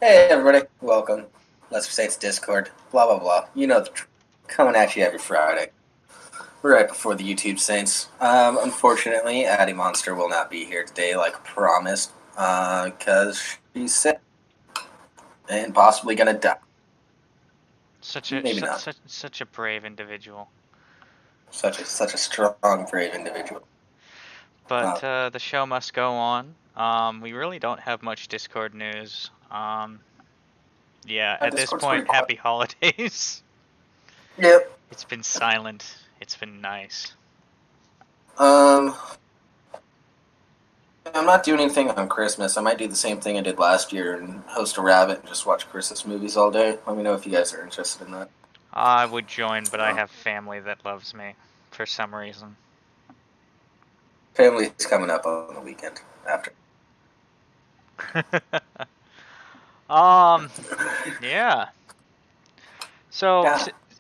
Hey everybody, welcome. Let's say it's Discord. Blah blah blah. Coming at you every Friday, right before the YouTube Saints. Unfortunately, Addie Monster will not be here today, like promised, because she's sick and possibly gonna die. Maybe not. Such a brave individual. Such a strong, brave individual. But the show must go on. We really don't have much Discord news. Yeah, Our at this Discord's pretty point, quiet. happy holidays. Yep. It's been silent. It's been nice. Um, I'm not doing anything on Christmas. I might do the same thing I did last year and host a rabbit and just watch Christmas movies all day. Let me know if you guys are interested in that. I would join, but I Um, have family that loves me for some reason. Family's coming up on the weekend after. um, yeah. So,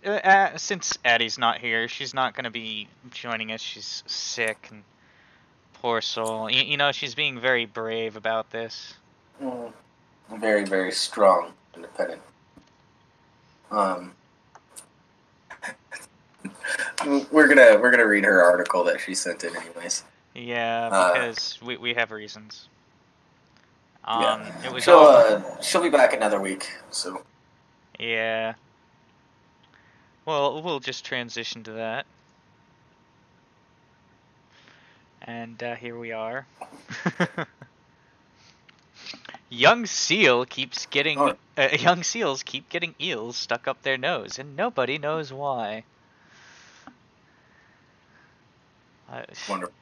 Yeah, since Addie's not here, she's not going to be joining us. She's sick, and poor soul. You know, she's being very brave about this. mm, very very strong, independent. Um, we're gonna read her article that she sent in, anyways. Yeah, Uh, because we have reasons. yeah, It was she'll all. she'll be back another week. So Yeah. Well, we'll just transition to that. And here we are. oh, Young seals keep getting eels stuck up their nose, and nobody knows why. Uh, wonderful.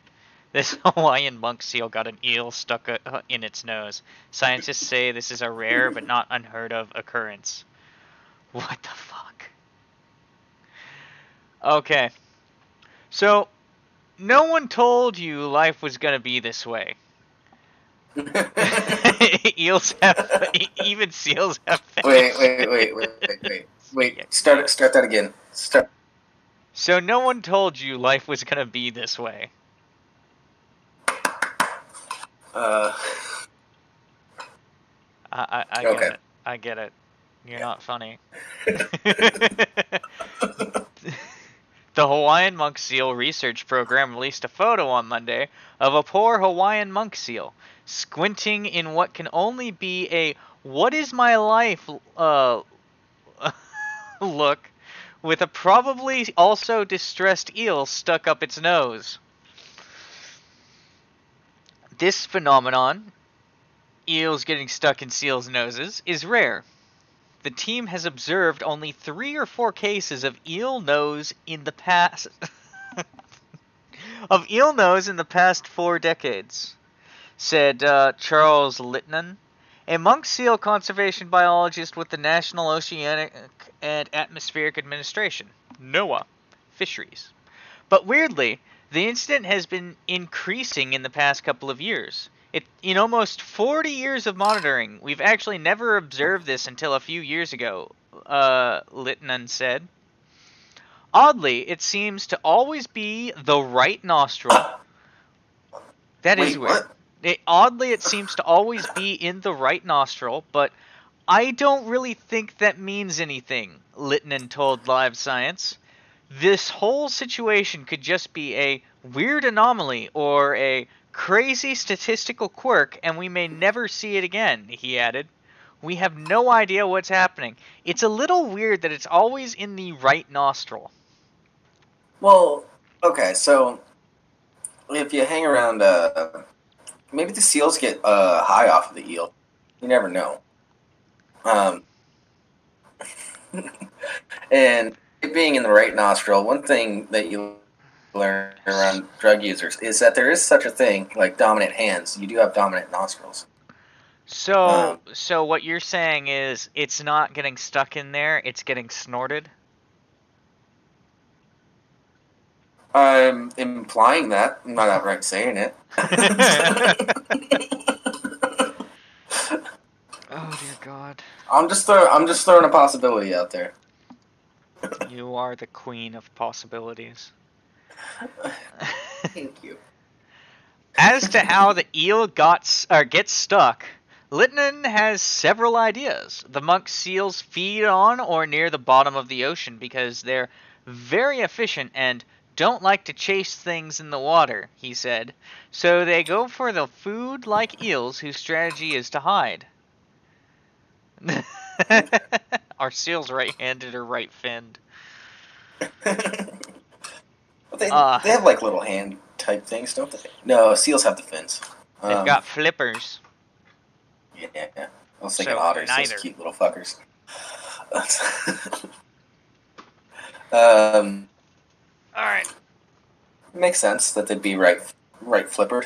this Hawaiian monk seal got an eel stuck in its nose. Scientists say this is a rare but not unheard of occurrence. What the fuck? Okay, so no one told you life was gonna be this way. Eels have, even seals have Wait, finished. wait, wait, wait, wait, wait, wait. Start that again. Start. So no one told you life was gonna be this way. Uh, I get okay. it. I get it. You're not funny. The Hawaiian monk seal research program released a photo on Monday of a poor Hawaiian monk seal squinting in what can only be a "what is my life" look, with a probably also distressed eel stuck up its nose. This phenomenon, eels getting stuck in seals' noses, is rare. The team has observed only 3 or 4 cases of eel nose in the past of eel nose in the past 4 decades, said Charles Littman, a monk seal conservation biologist with the National Oceanic and Atmospheric Administration, NOAA, Fisheries. But weirdly, the incident has been increasing in the past couple of years. In almost 40 years of monitoring, we've actually never observed this until a few years ago, Littman said. Oddly, it seems to always be the right nostril. That is Wait, weird. what? Oddly, it seems to always be in the right nostril, but I don't really think that means anything, Littman told Live Science. This whole situation could just be a weird anomaly or a crazy statistical quirk, and we may never see it again, he added. We have no idea what's happening. It's a little weird that it's always in the right nostril. Well, okay. So if you hang around, maybe the seals get high off of the eel. You never know. Um, and it being in the right nostril, one thing that you learn around drug users is that there is such a thing like dominant hands. You do have dominant nostrils. So, Um, so what you're saying is it's not getting stuck in there, it's getting snorted? I'm implying that. I'm not outright saying it. Oh dear God. I'm just throwing a possibility out there. You are the queen of possibilities. Thank you. As to how the eel gets stuck, Littman has several ideas. The monk seals feed on or near the bottom of the ocean because they're very efficient and don't like to chase things in the water, he said. So they go for the food like eels, whose strategy is to hide. Are seals right-handed or right-finned? They have like little hand type things, don't they? No, seals have the fins. They've got flippers. Yeah, I was thinking So, otters, neither. those cute little fuckers. Alright. Makes sense that they'd be right flippered.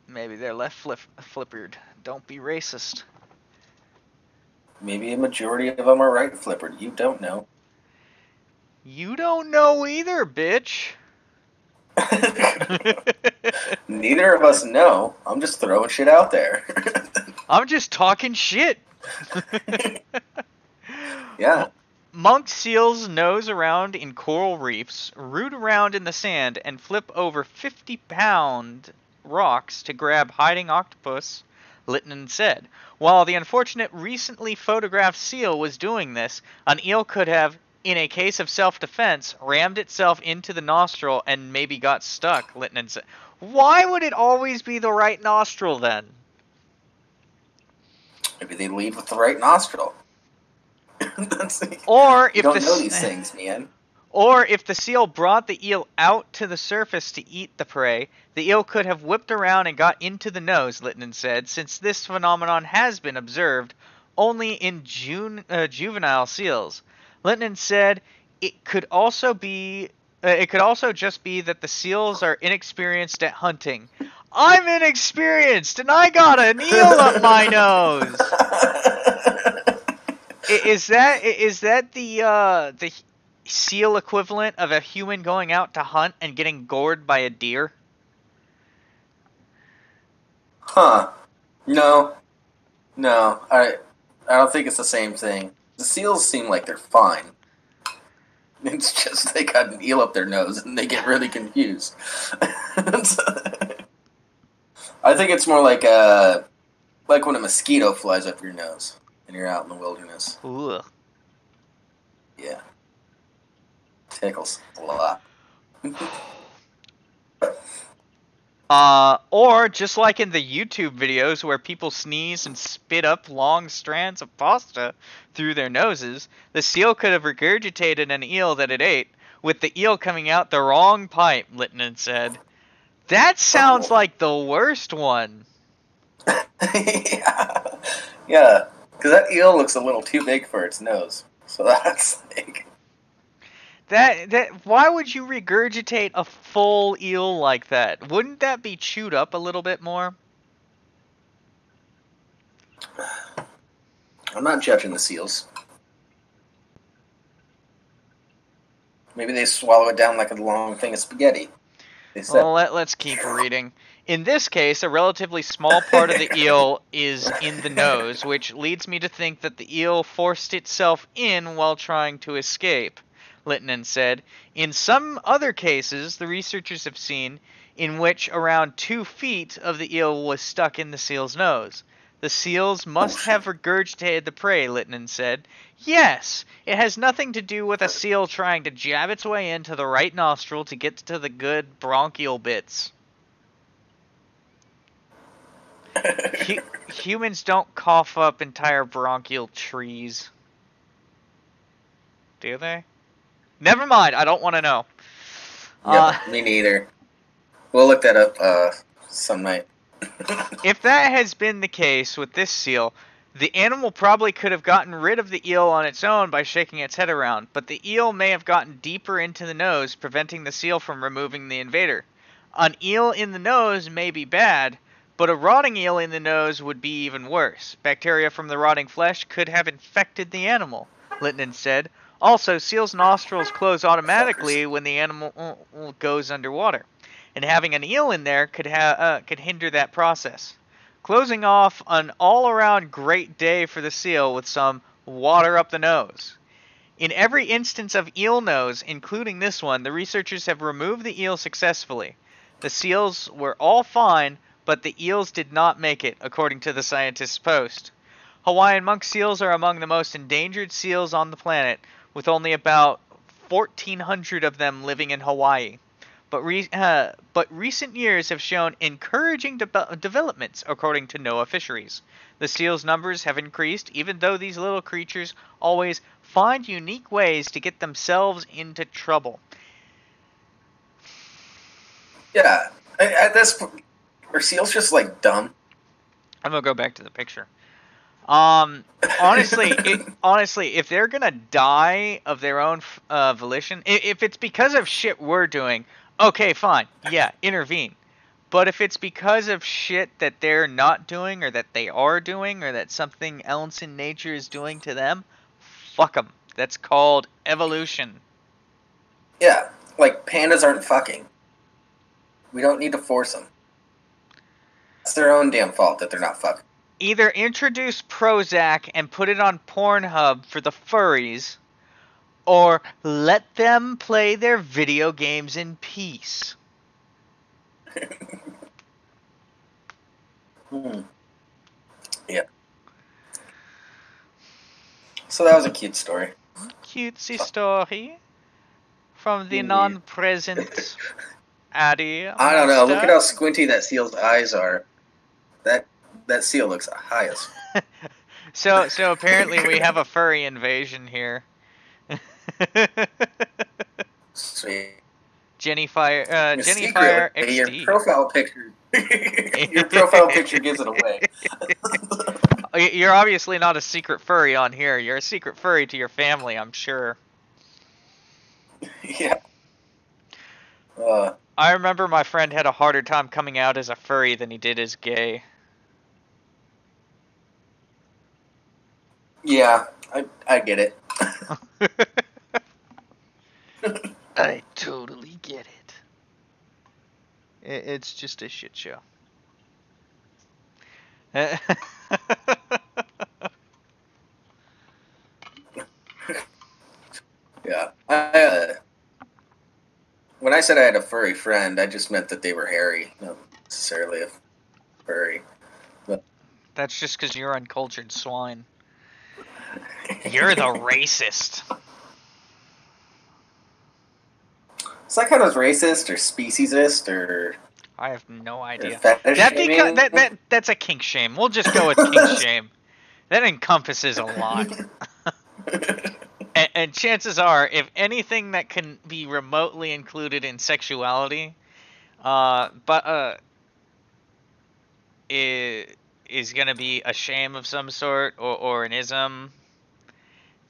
Maybe they're left flippered. Don't be racist. Maybe a majority of them are right flippered. You don't know. You don't know either, bitch. Neither of us know. I'm just throwing shit out there. I'm just talking shit. Yeah. Monk seals nose around in coral reefs, root around in the sand, and flip over 50-pound rocks to grab hiding octopus, Littman said. While the unfortunate recently photographed seal was doing this, an eel could have, in a case of self-defense, rammed itself into the nostril and maybe got stuck, Littman said. Why would it always be the right nostril, then? Maybe they lead with the right nostril. Or if you don't know these things, man. Or if the seal brought the eel out to the surface to eat the prey, the eel could have whipped around and got into the nose, Littman said, since this phenomenon has been observed only in juvenile seals. Littman said it could also just be that the seals are inexperienced at hunting. I'm inexperienced, and I got an eel up my nose. Is that the seal equivalent of a human going out to hunt and getting gored by a deer? Huh. No. I don't think it's the same thing. The seals seem like they're fine. It's just they got an eel up their nose and they get really confused. I think it's more like when a mosquito flies up your nose and you're out in the wilderness. Ooh. Yeah. Tickles a lot. Or just like in the YouTube videos where people sneeze and spit up long strands of pasta through their noses, the seal could have regurgitated an eel that it ate, with the eel coming out the wrong pipe, Littman said. That sounds like the worst one. Yeah, because that eel looks a little too big for its nose. So that's like... Why would you regurgitate a full eel like that? Wouldn't that be chewed up a little bit more? I'm not judging the seals. Maybe they swallow it down like a long thing of spaghetti. Well, let's keep reading. In this case, a relatively small part of the eel is in the nose, which leads me to think that the eel forced itself in while trying to escape, Littman said. In some other cases, the researchers have seen, in which around 2 feet of the eel was stuck in the seal's nose. The seals must have regurgitated the prey, Littman said. Yes, it has nothing to do with a seal trying to jab its way into the right nostril to get to the good bronchial bits. Humans don't cough up entire bronchial trees. Do they? Never mind, I don't want to know. Yep, me neither. We'll look that up some night. If that has been the case with this seal, the animal probably could have gotten rid of the eel on its own by shaking its head around, but the eel may have gotten deeper into the nose, preventing the seal from removing the invader. An eel in the nose may be bad, but a rotting eel in the nose would be even worse. Bacteria from the rotting flesh could have infected the animal, Littman said. Also, seals' nostrils close automatically when the animal goes underwater, and having an eel in there could hinder that process. Closing off an all-around great day for the seal with some water up the nose. In every instance of eel nose, including this one, the researchers have removed the eel successfully. The seals were all fine, but the eels did not make it, according to the scientist's post. Hawaiian monk seals are among the most endangered seals on the planet, with only about 1,400 of them living in Hawaii. But recent years have shown encouraging developments, according to NOAA Fisheries. The seals' numbers have increased, even though these little creatures always find unique ways to get themselves into trouble. Yeah, at this point, are seals just like dumb? I'm gonna go back to the picture. Honestly, if they're gonna die of their own volition, if it's because of shit we're doing, okay, fine, yeah, intervene. But if it's because of shit that they're not doing, or that they are doing, or that something else in nature is doing to them, fuck them. That's called evolution. Yeah, like pandas aren't fucking. We don't need to force them. It's their own damn fault that they're not fucking. Either introduce Prozac and put it on Pornhub for the furries, or let them play their video games in peace. Yeah. So that was a cute story. Cutesy story from the non-present Addy. I don't know. Look at how squinty that seal's eyes are. That seal looks high as. So apparently we have a furry invasion here. Sweet. Jenny Fire XD. Your profile picture. Your profile picture gives it away. You're obviously not a secret furry on here. You're a secret furry to your family, I'm sure. Yeah. I remember my friend had a harder time coming out as a furry than he did as gay. Yeah, I get it. I totally get it. It's just a shit show. Yeah. When I said I had a furry friend, I just meant that they were hairy, not necessarily a furry. But that's just because you're uncultured swine. You're the racist. Is that kind of racist or speciesist or? I have no idea. That's a kink shame. We'll just go with kink shame. That encompasses a lot. And chances are, if anything that can be remotely included in sexuality, is going to be a shame of some sort or an ism,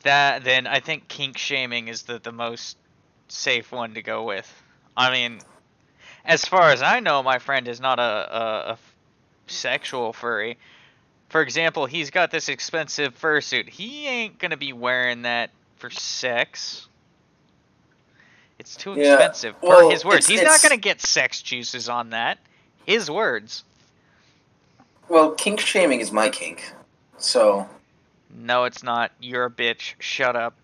then I think kink shaming is the most safe one to go with. I mean, as far as I know, my friend is not a sexual furry. For example, he's got this expensive fursuit. He ain't gonna be wearing that for sex. It's too expensive. Per his words. He's not gonna get sex juices on that. His words. Well, kink shaming is my kink. So. No, it's not. You're a bitch. Shut up.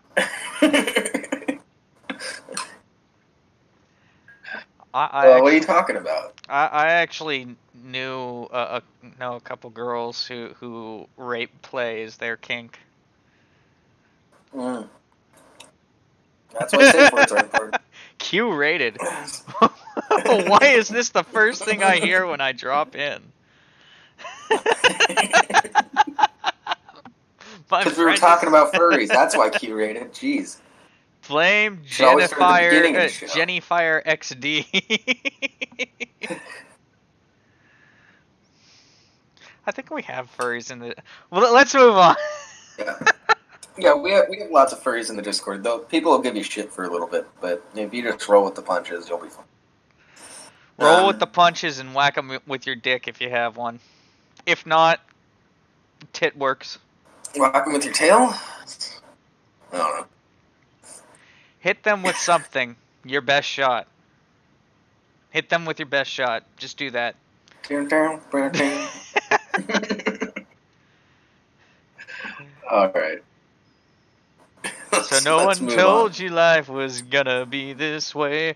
What are you talking about? I actually knew a couple girls who rape play is their kink. That's why safe words are important. Q rated. Why is this the first thing I hear when I drop in? Because we were talking about furries. That's why Q rated. Jeez. Blame Jennifer XD. I think we have furries in the. Well, let's move on. Yeah, we have lots of furries in the Discord. Though people will give you shit for a little bit, but if you just roll with the punches, you'll be fine. Roll with the punches and whack them with your dick if you have one. If not, tit works. Whack them with your tail? I don't know. Hit them with something. Your best shot. Hit them with your best shot. Just do that. Alright. So no one told you life was gonna be this way.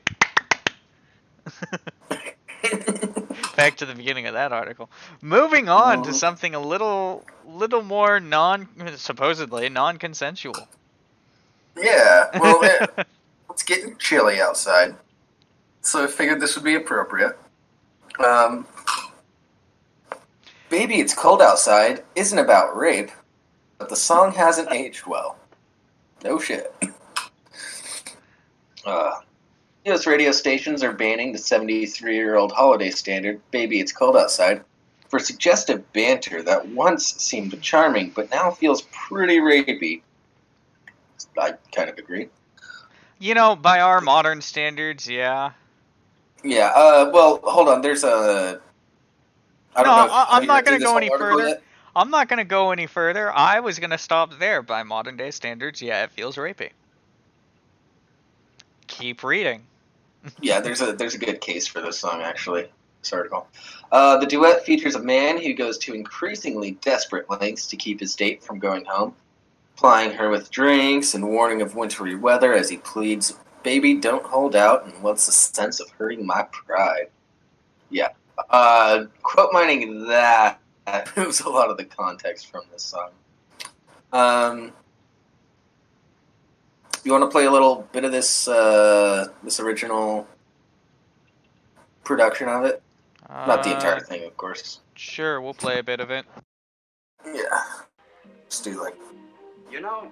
Back to the beginning of that article. Moving on to something a little more supposedly non-consensual. Yeah, well, it's getting chilly outside, so I figured this would be appropriate. Baby, It's Cold Outside isn't about rape, but the song hasn't aged well. No shit. U.S. radio stations are banning the 73-year-old holiday standard, Baby, It's Cold Outside, for suggestive banter that once seemed charming, but now feels pretty rapey. I kind of agree. You know, by our modern standards, yeah. Yeah, well, hold on, there's a... I'm not going to go any further. Yet? I'm not going to go any further. I was going to stop there. By modern day standards, yeah, it feels rapey. Keep reading. Yeah, there's a good case for this song, actually, this article. The duet features a man who goes to increasingly desperate lengths to keep his date from going home, plying her with drinks and warning of wintry weather as he pleads, "Baby, don't hold out, and what's the sense of hurting my pride?" Yeah. Quote mining that moves a lot of the context from this song. You want to play a little bit of this this original production of it? Not the entire thing, of course. Sure, we'll play a bit of it. Yeah. Let's do like... You know,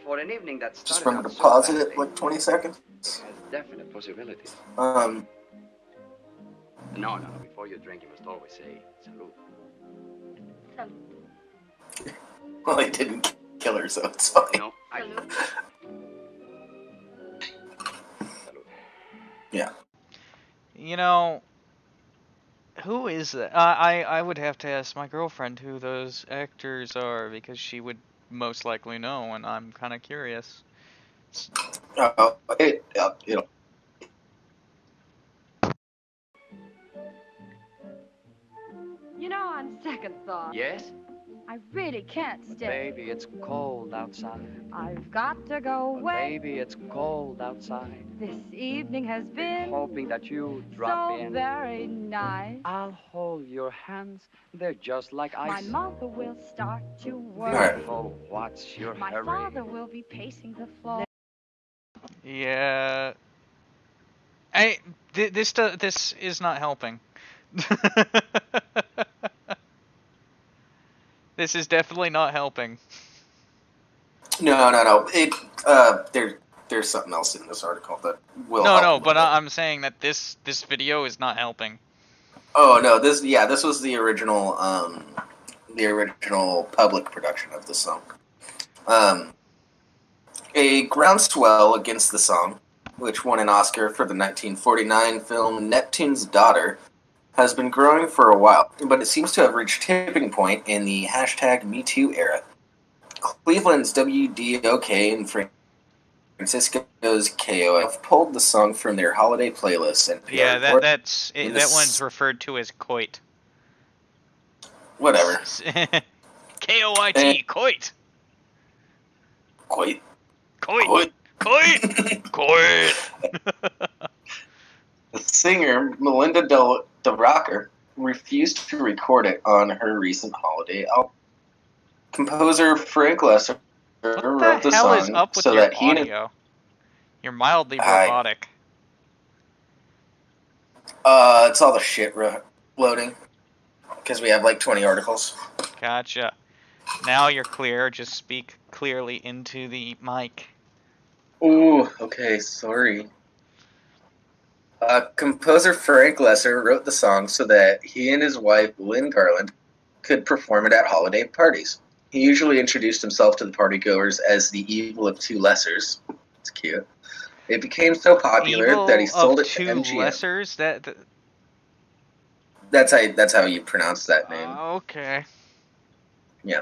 for an evening that started just remember to pause it like 20 seconds. Has definite possibilities. No, before you drink, you must always say, salud. Salud. Well, he didn't kill her, so it's fine. No, Salud. Salud. Yeah. You know, who is that? I would have to ask my girlfriend who those actors are, because she would most likely know, and I'm kind of curious. It'll... You know, on second thought, Yes? I really can't But stay. baby, it's cold outside. I've got to go But away. baby, it's cold outside. This evening has been Hoping that you drop so in. very nice. I'll hold your hands. They're just like ice. My mother will start to worry. Alright. Oh, what's your My hurry? father will be pacing the floor. Yeah. This is not helping. This is definitely not helping. No. There's something else in this article that will help. No, but I'm saying that this video is not helping. Oh no, this was the original public production of the song. A groundswell against the song, which won an Oscar for the 1949 film Neptunes Daughter, has been growing for a while, but it seems to have reached tipping point in the #MeToo era. Cleveland's WDOK and Francisco's KOF pulled the song from their holiday playlists. And yeah, that one's referred to as coit. Whatever. KOIT, coit. Coit. Coit. Coit. Coit. The singer, Melinda the Rocker, refused to record it on her recent holiday album. Composer Frank Lesser wrote the song is up with so your that he audio? You're mildly robotic. It's all the shit loading because we have like 20 articles. Gotcha. Now you're clear. Just speak clearly into the mic. Ooh, okay, sorry. Composer Frank Lesser wrote the song so that he and his wife, Lynn Garland, could perform it at holiday parties. He usually introduced himself to the partygoers as the evil of two lessers. It's cute. It became so popular that he sold it to MGM. Lessers? That's how you pronounce that name. Okay. Yeah.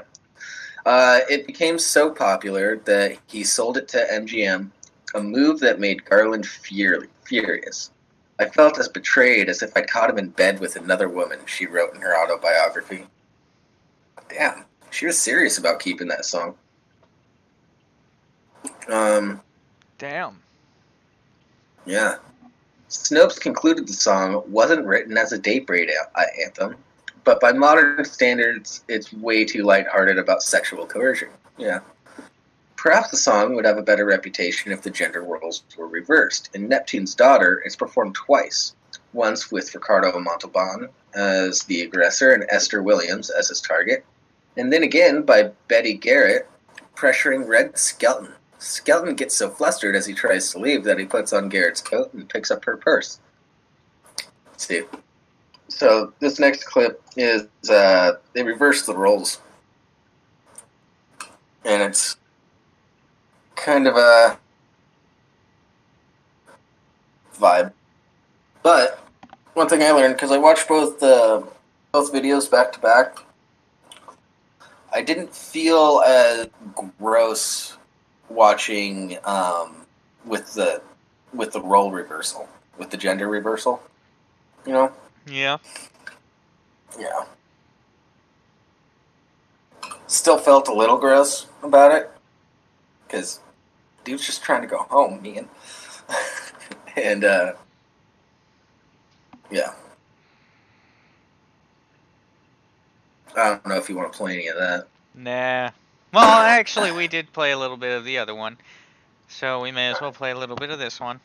It became so popular that he sold it to MGM, a move that made Garland furious. I felt as betrayed as if I'd caught him in bed with another woman, she wrote in her autobiography. Damn, she was serious about keeping that song. Damn. Yeah. Snopes concluded the song wasn't written as a date raid anthem, but by modern standards, it's way too lighthearted about sexual coercion. Yeah. Perhaps the song would have a better reputation if the gender roles were reversed. In Neptune's Daughter, it's performed twice, once with Ricardo Montalban as the aggressor and Esther Williams as his target, and then again by Betty Garrett pressuring Red Skelton. Skelton gets so flustered as he tries to leave that he puts on Garrett's coat and picks up her purse. Let's see. So this next clip is they reverse the roles, and it's kind of a vibe. But one thing I learned, because I watched both videos back to back, I didn't feel as gross watching with the role reversal, with the gender reversal. You know? Yeah. Yeah. Still felt a little gross about it, because dude's just trying to go home, man. And, yeah. I don't know if you want to play any of that. Nah. Well, actually, we did play a little bit of the other one, so we may as well play a little bit of this one.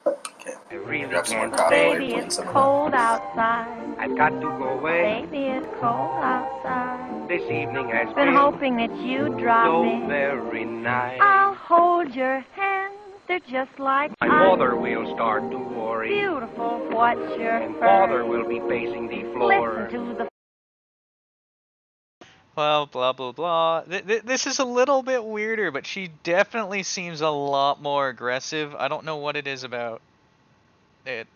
Okay. I really Grab some more can't coffee while stay. you're Baby, playing it's some of cold outside. I've got to go away. Baby, it's cold outside. This evening has Been hoping that you'd drop so in. very nice. I'll hold your hand. They're just like My ice. mother will start to worry. Beautiful, what's your And hurry? father will be pacing the floor. Listen to the Well, blah, blah, blah. This is a little bit weirder, but she definitely seems a lot more aggressive. I don't know what it is about it.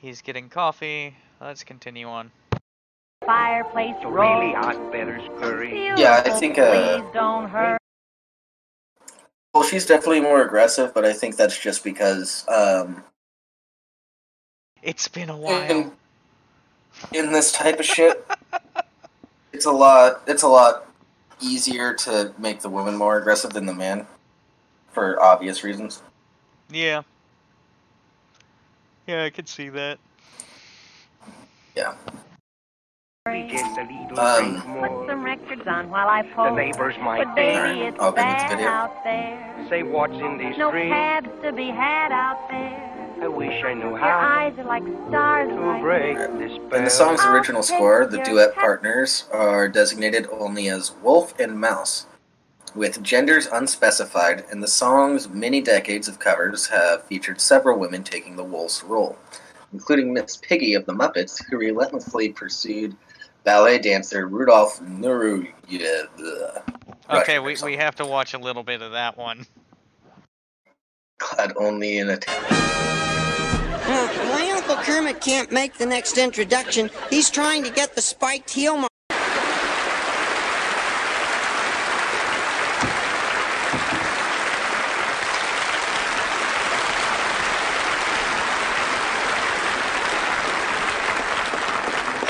He's getting coffee. Let's continue on. fireplace So roll. really, I'd better scurry. Yeah, I think, Please don't hurt. Well, she's definitely more aggressive, but I think that's just because It's been a while. in this type of shit, it's a lot easier to make the woman more aggressive than the man, for obvious reasons. Yeah. Yeah, I could see that. Yeah. Just a little drink Put more. some records on while I The pose. neighbors might But think. baby, it's I'll get into bad video. out there. Say what's in this No drink. cabs to be had out there. I wish I knew Your how eyes are like stars to right break there. this In spell. the song's I'll original take score, the your duet hat. partners are designated only as Wolf and Mouse, with genders unspecified, and the song's many decades of covers have featured several women taking the Wolf's role, including Miss Piggy of the Muppets, who relentlessly pursued ballet dancer Rudolph Nureyev. Okay, we have to watch a little bit of that one. Clad only in a My Uncle Kermit can't make the next introduction. He's trying to get the spiked heel mark.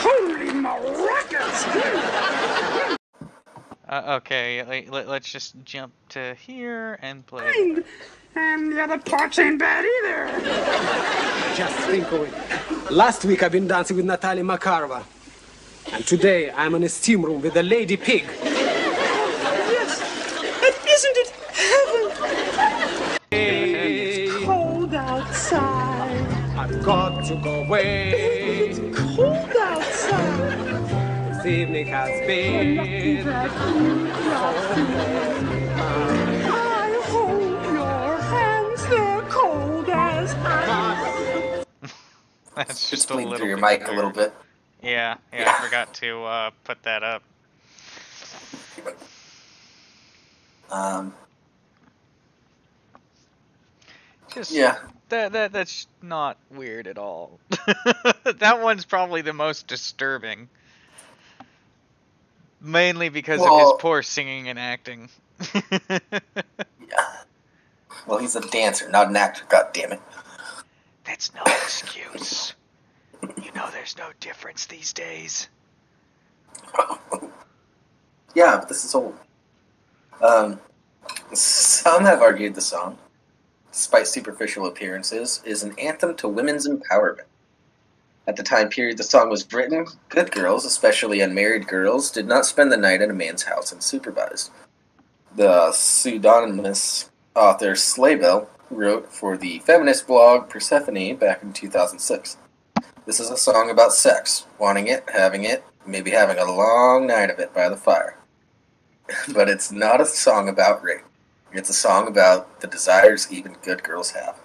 Holy maracas! Okay, let's just jump to here and play. And the other parts ain't bad either. Just think of it. Last week I've been dancing with Natalia Makarova. And today I'm in a steam room with a lady pig. Yes, and isn't it heaven? It's cold outside. I've got to go away. It's cold outside. This evening has been. I hold your hands, they're cold as ice. That's just a bleed little through your bit mic a weird. little bit. Yeah, I forgot to put that up. Just Yeah. that's not weird at all. That one's probably the most disturbing. Mainly because of Well- his poor singing and acting. Yeah. Well, he's a dancer, not an actor, god damn it. That's no excuse. You know there's no difference these days. Yeah, but this is old. Some have argued the song despite superficial appearances, is an anthem to women's empowerment. At the time period the song was written, good girls, especially unmarried girls, did not spend the night at a man's house unsupervised. The pseudonymous author Slaybell wrote for the feminist blog Persephone back in 2006. This is a song about sex, wanting it, having it, maybe having a long night of it by the fire. But it's not a song about rape. It's a song about the desires even good girls have.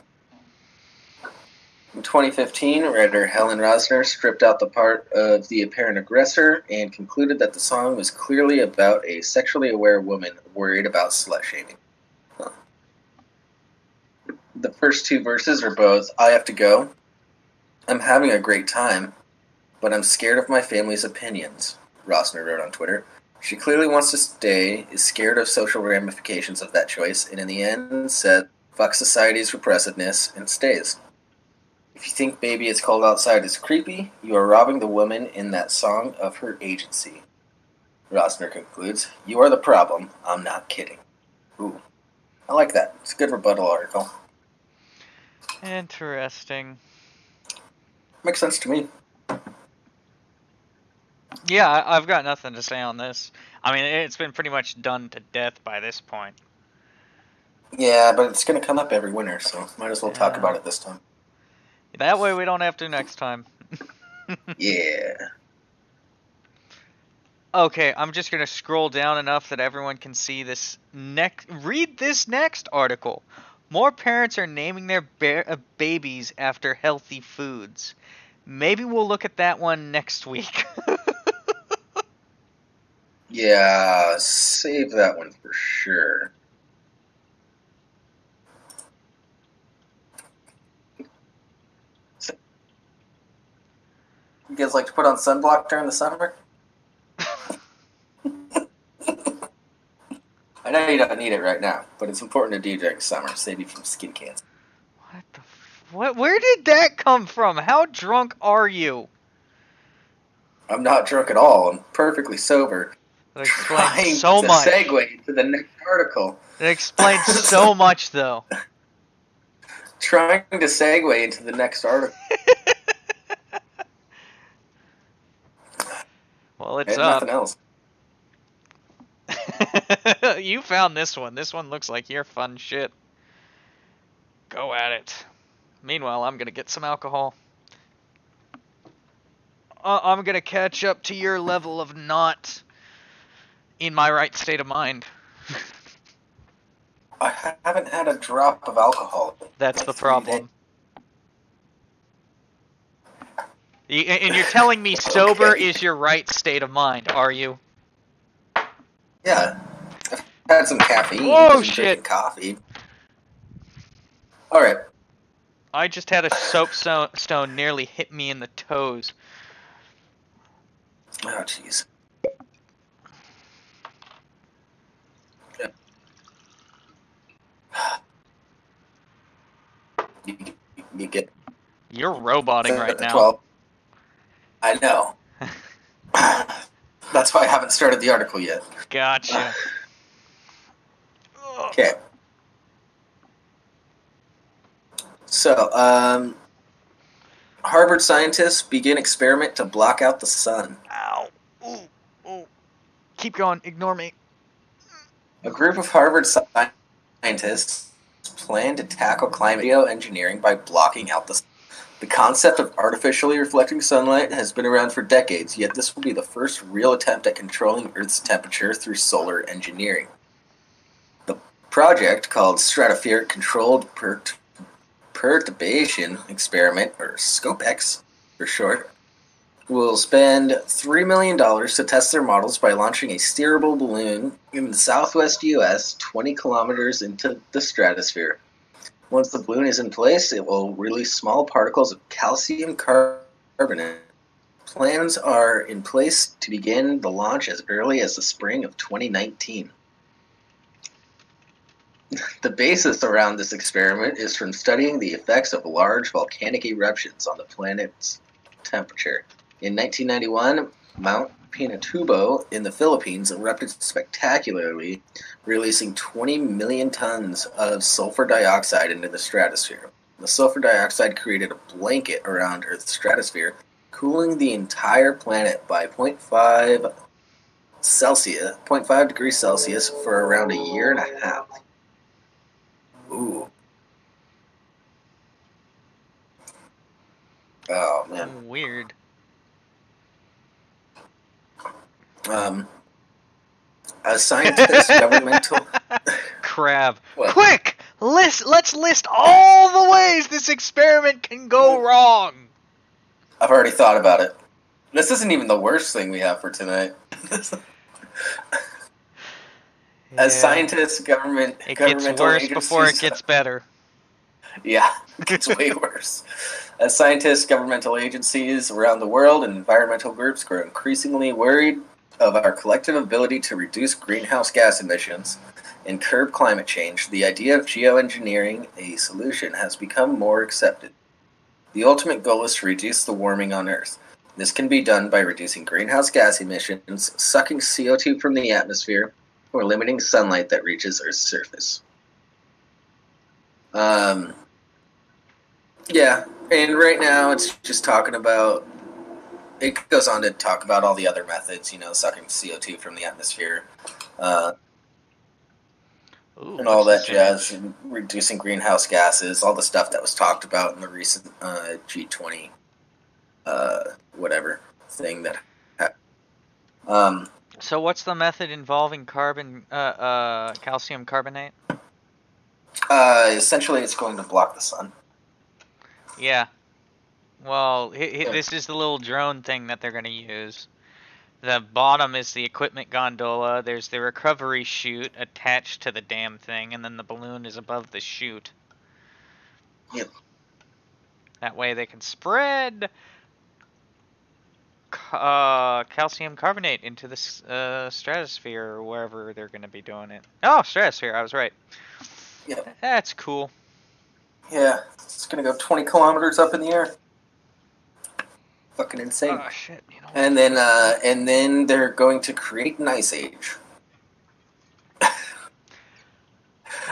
In 2015, writer Helen Rosner stripped out the part of the apparent aggressor and concluded that the song was clearly about a sexually aware woman worried about slut-shaming. Huh. The first two verses are both, I have to go, I'm having a great time, but I'm scared of my family's opinions, Rosner wrote on Twitter. She clearly wants to stay, is scared of social ramifications of that choice, and in the end said, fuck society's repressiveness, and stays. If you think Baby It's Cold Outside is creepy, you are robbing the woman in that song of her agency. Rosner concludes, you are the problem, I'm not kidding. Ooh, I like that. It's a good rebuttal article. Interesting. Makes sense to me. Yeah, I've got nothing to say on this. I mean, it's been pretty much done to death by this point. Yeah, but it's going to come up every winter, so might as well talk about it this time. That way we don't have to next time. Yeah. Okay, I'm just going to scroll down enough that everyone can see this read this next article. More parents are naming their babies after healthy foods. Maybe we'll look at that one next week. Yeah, save that one for sure. You guys like to put on sunblock during the summer? I know you don't need it right now, but it's important to do during summer. Save you from skin cancer. What the what? Where did that come from? How drunk are you? I'm not drunk at all. I'm perfectly sober. That explains so to much. Segue to the next article. It explains so much, though. Trying to segue into the next article. Well, it's and up. nothing else. You found this one. This one looks like your fun shit. Go at it. Meanwhile, I'm gonna get some alcohol. I'm gonna catch up to your level of not in my right state of mind. I haven't had a drop of alcohol. That's the problem. And you're telling me sober Okay. is your right state of mind, are you? Yeah. I've had some caffeine. Oh, Just shit. drinking coffee. Alright. I just had a soapstone nearly hit me in the toes. Oh, jeez. You get You're roboting right now. 12. I know. That's why I haven't started the article yet. Gotcha. Okay. So, Harvard scientists begin experiment to block out the sun. Ow. Ooh. Ooh. Keep going. Ignore me. A group of Harvard scientists plan to tackle climate geoengineering by blocking out the sun. The concept of artificially reflecting sunlight has been around for decades, yet this will be the first real attempt at controlling Earth's temperature through solar engineering. The project, called Stratospheric Controlled Perturbation Experiment, or SCOPEX for short, will spend $3 million to test their models by launching a steerable balloon in the southwest U.S. 20 kilometers into the stratosphere. Once the balloon is in place, it will release small particles of calcium carbonate. Plans are in place to begin the launch as early as the spring of 2019. The basis around this experiment is from studying the effects of large volcanic eruptions on the planet's temperature. In 1991, Mount Pinatubo in the Philippines erupted spectacularly, releasing 20 million tons of sulfur dioxide into the stratosphere. The sulfur dioxide created a blanket around Earth's stratosphere, cooling the entire planet by 0.5 degrees Celsius for around a year and a half. Ooh. Oh, man. Weird. As scientists, governmental... Crab. What? Quick! Let's list all the ways this experiment can go wrong. I've already thought about it. This isn't even the worst thing we have for tonight. As scientists, it gets governmental worse agencies... before it gets better. Yeah, it gets way worse. As scientists, governmental agencies around the world, and environmental groups grow increasingly worried of our collective ability to reduce greenhouse gas emissions and curb climate change, the idea of geoengineering a solution has become more accepted. The ultimate goal is to reduce the warming on Earth. This can be done by reducing greenhouse gas emissions, sucking CO2 from the atmosphere, or limiting sunlight that reaches Earth's surface. Yeah, and right now it's just talking about, it goes on to talk about all the other methods, sucking CO2 from the atmosphere, and all that jazz, and reducing greenhouse gases, all the stuff that was talked about in the recent G20, whatever thing that happened. So what's the method involving calcium carbonate? Essentially, it's going to block the sun. Yeah. Well, this is the little drone thing that they're going to use. The bottom is the equipment gondola. There's the recovery chute attached to the damn thing, and then the balloon is above the chute. Yep. That way they can spread calcium carbonate into the stratosphere, or wherever they're going to be doing it. Oh, stratosphere, I was right. Yep. That's cool. Yeah, it's going to go 20 kilometers up in the air. Fucking insane. Oh, shit. You know and then they're going to create an ice age.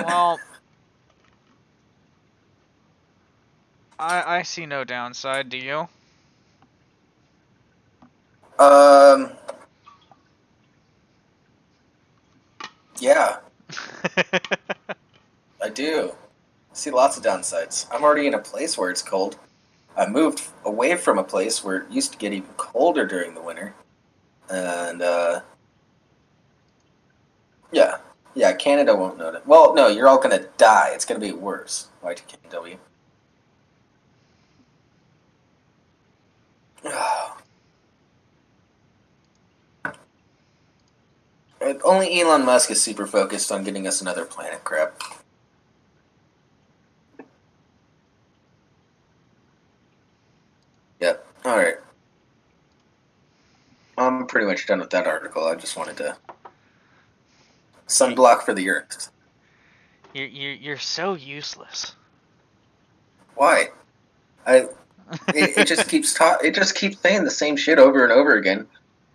Well, I see no downside, do you? Yeah. I do. I see lots of downsides. I'm already in a place where it's cold. I moved away from a place where it used to get even colder during the winter. And, yeah, Canada won't know it. Well, no, you're all going to die. It's going to be worse. YTKW. Only Elon Musk is super focused on getting us another planet, crap. Yep. Alright. I'm pretty much done with that article. I just wanted to... Sunblock for the Earth. You're so useless. Why? It just keeps saying the same shit over and over again.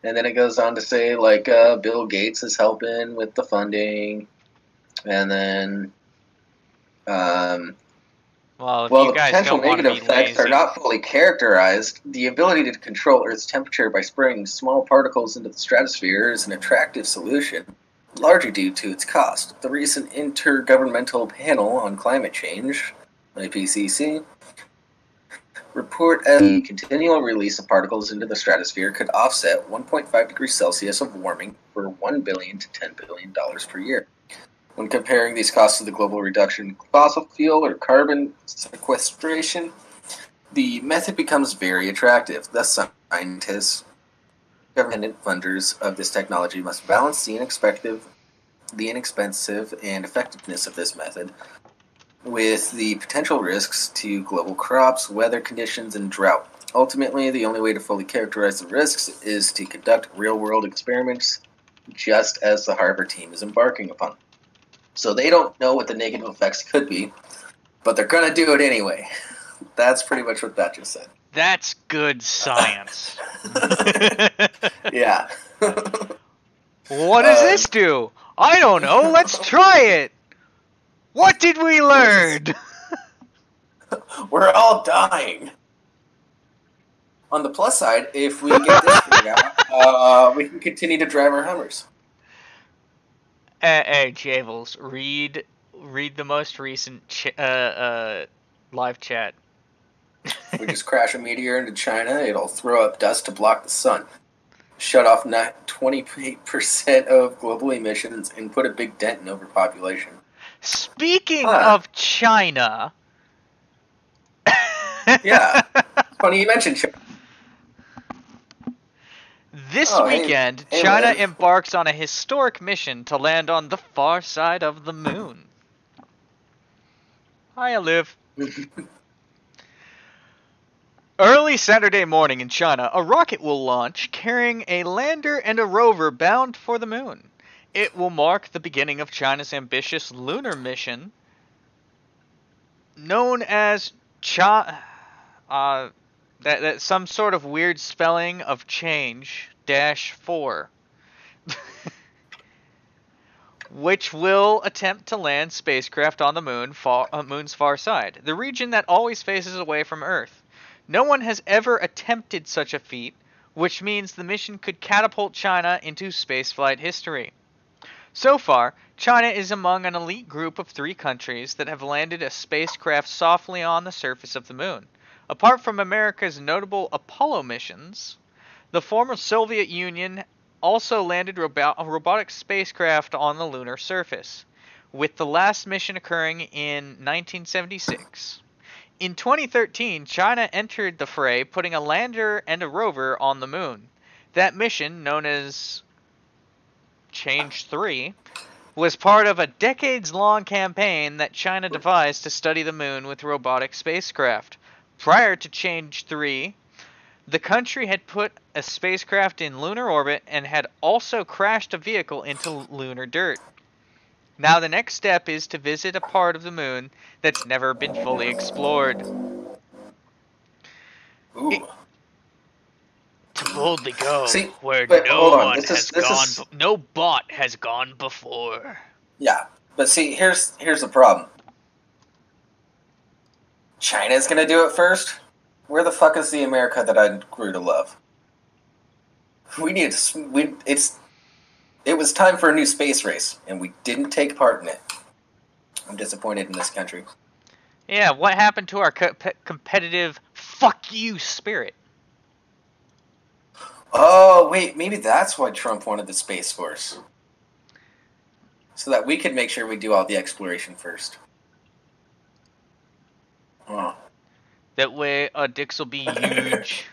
And then it goes on to say, like, Bill Gates is helping with the funding. And then... Well, the potential negative effects are not fully characterized. The ability to control Earth's temperature by spraying small particles into the stratosphere is an attractive solution, largely due to its cost. The recent Intergovernmental Panel on Climate Change, IPCC, report as the continual release of particles into the stratosphere could offset 1.5 degrees Celsius of warming for $1 billion to $10 billion per year. When comparing these costs to the global reduction in fossil fuel or carbon sequestration, the method becomes very attractive. Thus, scientists, government funders of this technology must balance the inexpensive and effectiveness of this method with the potential risks to global crops, weather conditions, and drought. Ultimately, the only way to fully characterize the risks is to conduct real-world experiments, just as the Harvard team is embarking upon. So they don't know what the negative effects could be, but they're going to do it anyway. That's pretty much what that just said. That's good science. Yeah. What does this do? I don't know. Let's try it. What did we learn? We're all dying. On the plus side, if we get this figured out, we can continue to drive our Hummers. Hey, Javels, read the most recent live chat. If we just crash a meteor into China, it'll throw up dust to block the sun, shut off 28% of global emissions, and put a big dent in overpopulation. Speaking of China... Yeah. Funny you mentioned China. This weekend, China embarks on a historic mission to land on the far side of the moon. Hi, Liv. Early Saturday morning in China, a rocket will launch carrying a lander and a rover bound for the moon. It will mark the beginning of China's ambitious lunar mission, known as that's some sort of weird spelling of change -4, which will attempt to land spacecraft on the moon's far side, the region that always faces away from Earth. No one has ever attempted such a feat, which means the mission could catapult China into spaceflight history. So far, China is among an elite group of 3 countries that have landed a spacecraft softly on the surface of the moon. Apart from America's notable Apollo missions, the former Soviet Union also landed a robotic spacecraft on the lunar surface, with the last mission occurring in 1976. In 2013, China entered the fray, putting a lander and a rover on the moon. That mission, known as Change 3, was part of a decades-long campaign that China devised to study the moon with robotic spacecraft. Prior to Change 3, the country had put a spacecraft in lunar orbit and had also crashed a vehicle into lunar dirt. Now the next step is to visit a part of the moon that's never been fully explored. To boldly go where no bot has gone before. Yeah, but see, here's the problem. China's gonna do it first. Where the fuck is the America that I grew to love? It was time for a new space race, and we didn't take part in it. I'm disappointed in this country. Yeah, what happened to our competitive fuck you spirit? Oh, wait, maybe that's why Trump wanted the Space Force. So that we could make sure we do all the exploration first. Oh. That way our dicks will be huge.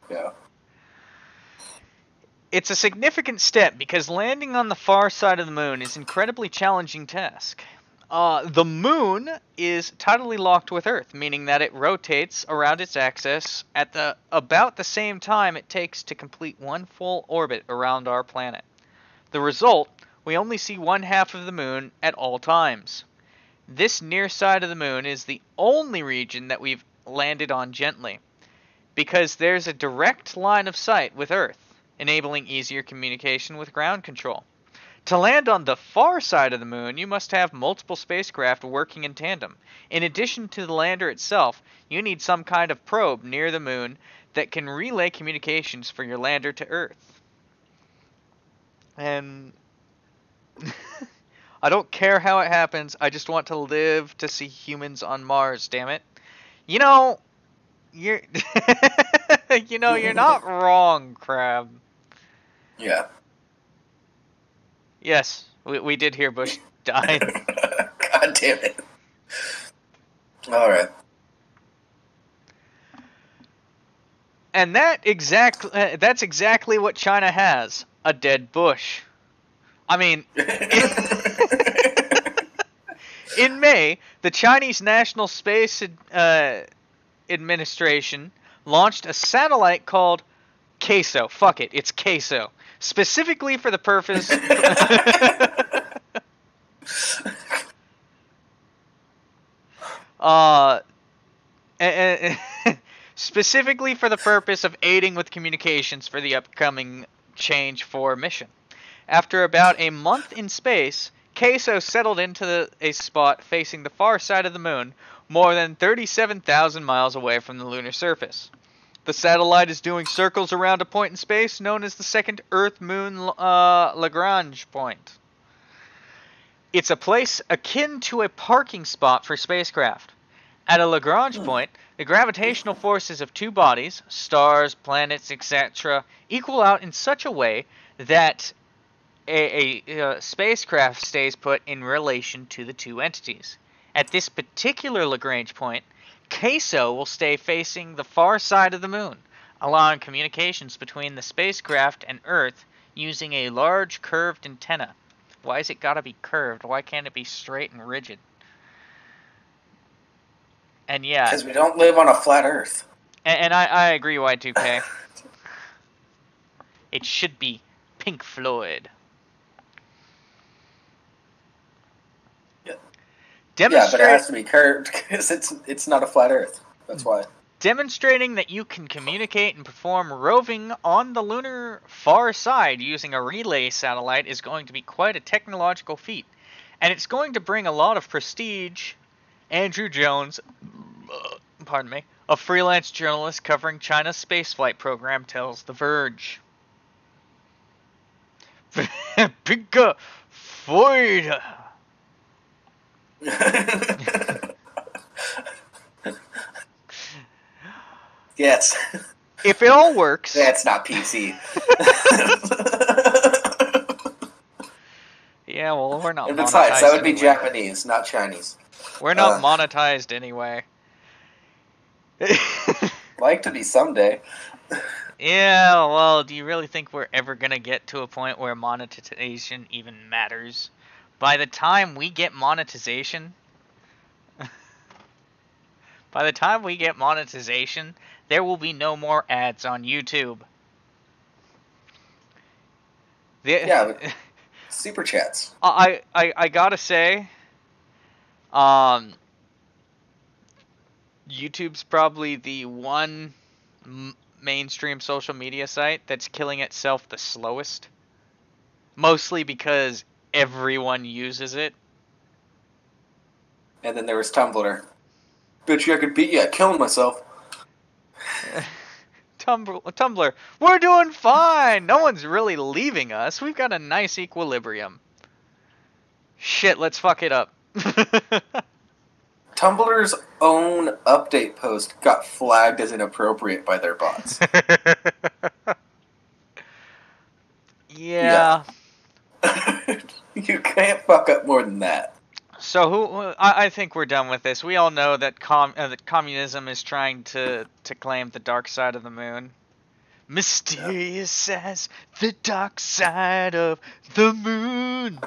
Yeah. It's a significant step because landing on the far side of the moon is an incredibly challenging task. The moon is tidally locked with Earth, meaning that it rotates around its axis at about the same time it takes to complete one full orbit around our planet. The result, we only see one half of the moon at all times. This near side of the moon is the only region that we've landed on gently, because there's a direct line of sight with Earth, enabling easier communication with ground control. To land on the far side of the moon, you must have multiple spacecraft working in tandem. In addition to the lander itself, you need some kind of probe near the moon that can relay communications for your lander to Earth. And I don't care how it happens, I just want to live to see humans on Mars, damn it. You're you're not wrong, Crab. Yeah. Yes, we did hear Bush died. God damn it. Alright. And that's exactly what China has. A dead Bush. I mean, in May, the Chinese National Space Administration launched a satellite called Queso. Fuck it, it's Queso. Specifically for the purpose... specifically for the purpose of aiding with communications for the upcoming Change 4 mission. After about a month in space, Queso settled into a spot facing the far side of the moon, more than 37,000 miles away from the lunar surface. The satellite is doing circles around a point in space known as the second Earth-Moon Lagrange point. It's a place akin to a parking spot for spacecraft. At a Lagrange point, the gravitational forces of two bodies, stars, planets, etc., equal out in such a way that a spacecraft stays put in relation to the two entities. At this particular Lagrange point, Queso will stay facing the far side of the moon, allowing communications between the spacecraft and Earth using a large curved antenna. Why has it got to be curved? Why can't it be straight and rigid? And yeah, because we don't live on a flat Earth. And I agree, Y2K. It should be Pink Floyd. Yeah, but it has to be curved because it's not a flat Earth. That's why. Demonstrating that you can communicate and perform roving on the lunar far side using a relay satellite is going to be quite a technological feat. And it's going to bring a lot of prestige. Andrew Jones, pardon me, a freelance journalist covering China's spaceflight program, tells The Verge. Pink Floyd. Yes. If it all works. That's not PC. Yeah, well, we're not. And besides, that would be anyway. Japanese, not Chinese. We're not monetized anyway. Like to be someday. Yeah, well, do you really think we're ever gonna get to a point where monetization even matters? By the time we get monetization, there will be no more ads on YouTube. Yeah, but super chats. I gotta say, YouTube's probably the one mainstream social media site that's killing itself the slowest. Mostly because everyone uses it. And then there was Tumblr. Bet you I could beat you at killing myself. Tumblr, we're doing fine! No one's really leaving us. We've got a nice equilibrium. Shit, let's fuck it up. Tumblr's own update post got flagged as inappropriate by their bots. Yeah. You can't fuck up more than that. So I think we're done with this. We all know that that communism is trying to claim the dark side of the moon. Mysterious as the dark side of the moon.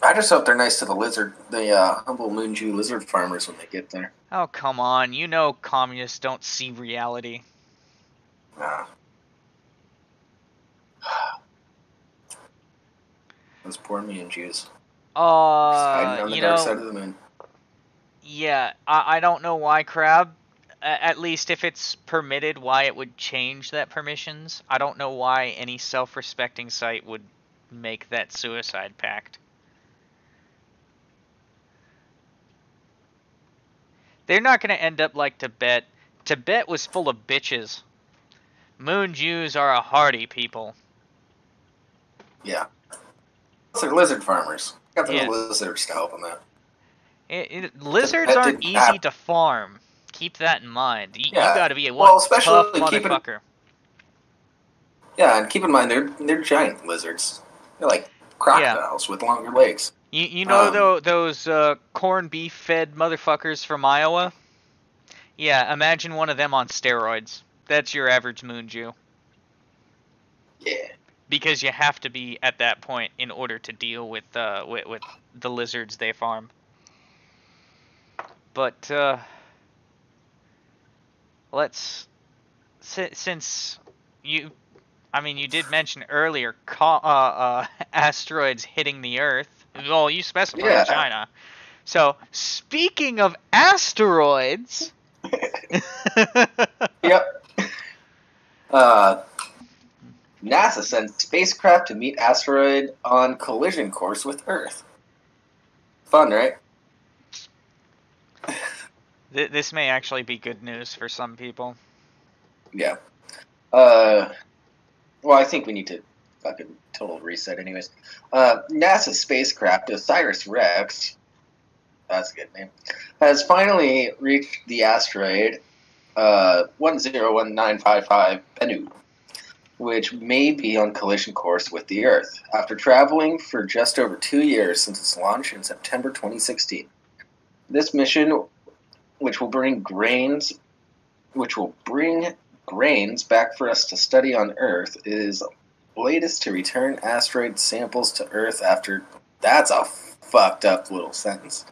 I just hope they're nice to the humble moon Jew lizard farmers when they get there. Oh, come on. You know communists don't see reality. Nah. Those poor moon Jews. Hiding on the dark side of the moon. Yeah, I don't know why, Crab. At least if it's permitted, why it would change that permissions. I don't know why any self-respecting site would make that suicide pact. They're not going to end up like Tibet. Tibet was full of bitches. Moon Jews are a hardy people. Yeah. They're lizard farmers. Got the lizards to help them out. Lizards aren't easy to farm. Keep that in mind. You got to be a tough motherfucker. Yeah, and keep in mind they're giant lizards. They're like crocodiles with longer legs. You know those corned beef fed motherfuckers from Iowa? Yeah, imagine one of them on steroids. That's your average moon Jew. Yeah. Because you have to be at that point in order to deal with the lizards they farm. But since you did mention earlier asteroids hitting the Earth. Well, you specified China. So speaking of asteroids. Yep. NASA sends spacecraft to meet asteroid on collision course with Earth. Fun, right? This may actually be good news for some people. Yeah. Well, I think we need to fucking total reset anyways. NASA spacecraft OSIRIS-REx, that's a good name, has finally reached the asteroid 101955 Bennu, which may be on collision course with the Earth, after traveling for just over 2 years since its launch in September 2016. This mission, which will bring grains back for us to study on Earth, is latest to return asteroid samples to Earth after... That's a fucked up little sentence.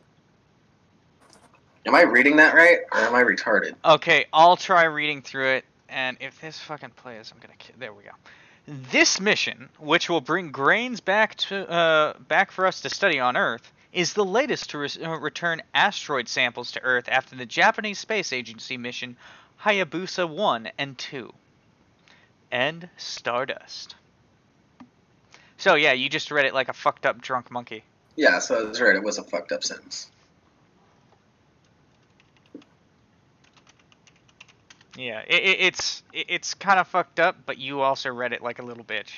Am I reading that right, or am I retarded? Okay, I'll try reading through it, and if this fucking plays, I'm gonna... There we go. This mission, which will bring grains back for us to study on Earth, is the latest to return asteroid samples to Earth after the Japanese Space Agency mission Hayabusa 1 and 2. And Stardust. So yeah, you just read it like a fucked up drunk monkey. Yeah, so I was right. It was a fucked up sentence. Yeah, it's kind of fucked up, but you also read it like a little bitch.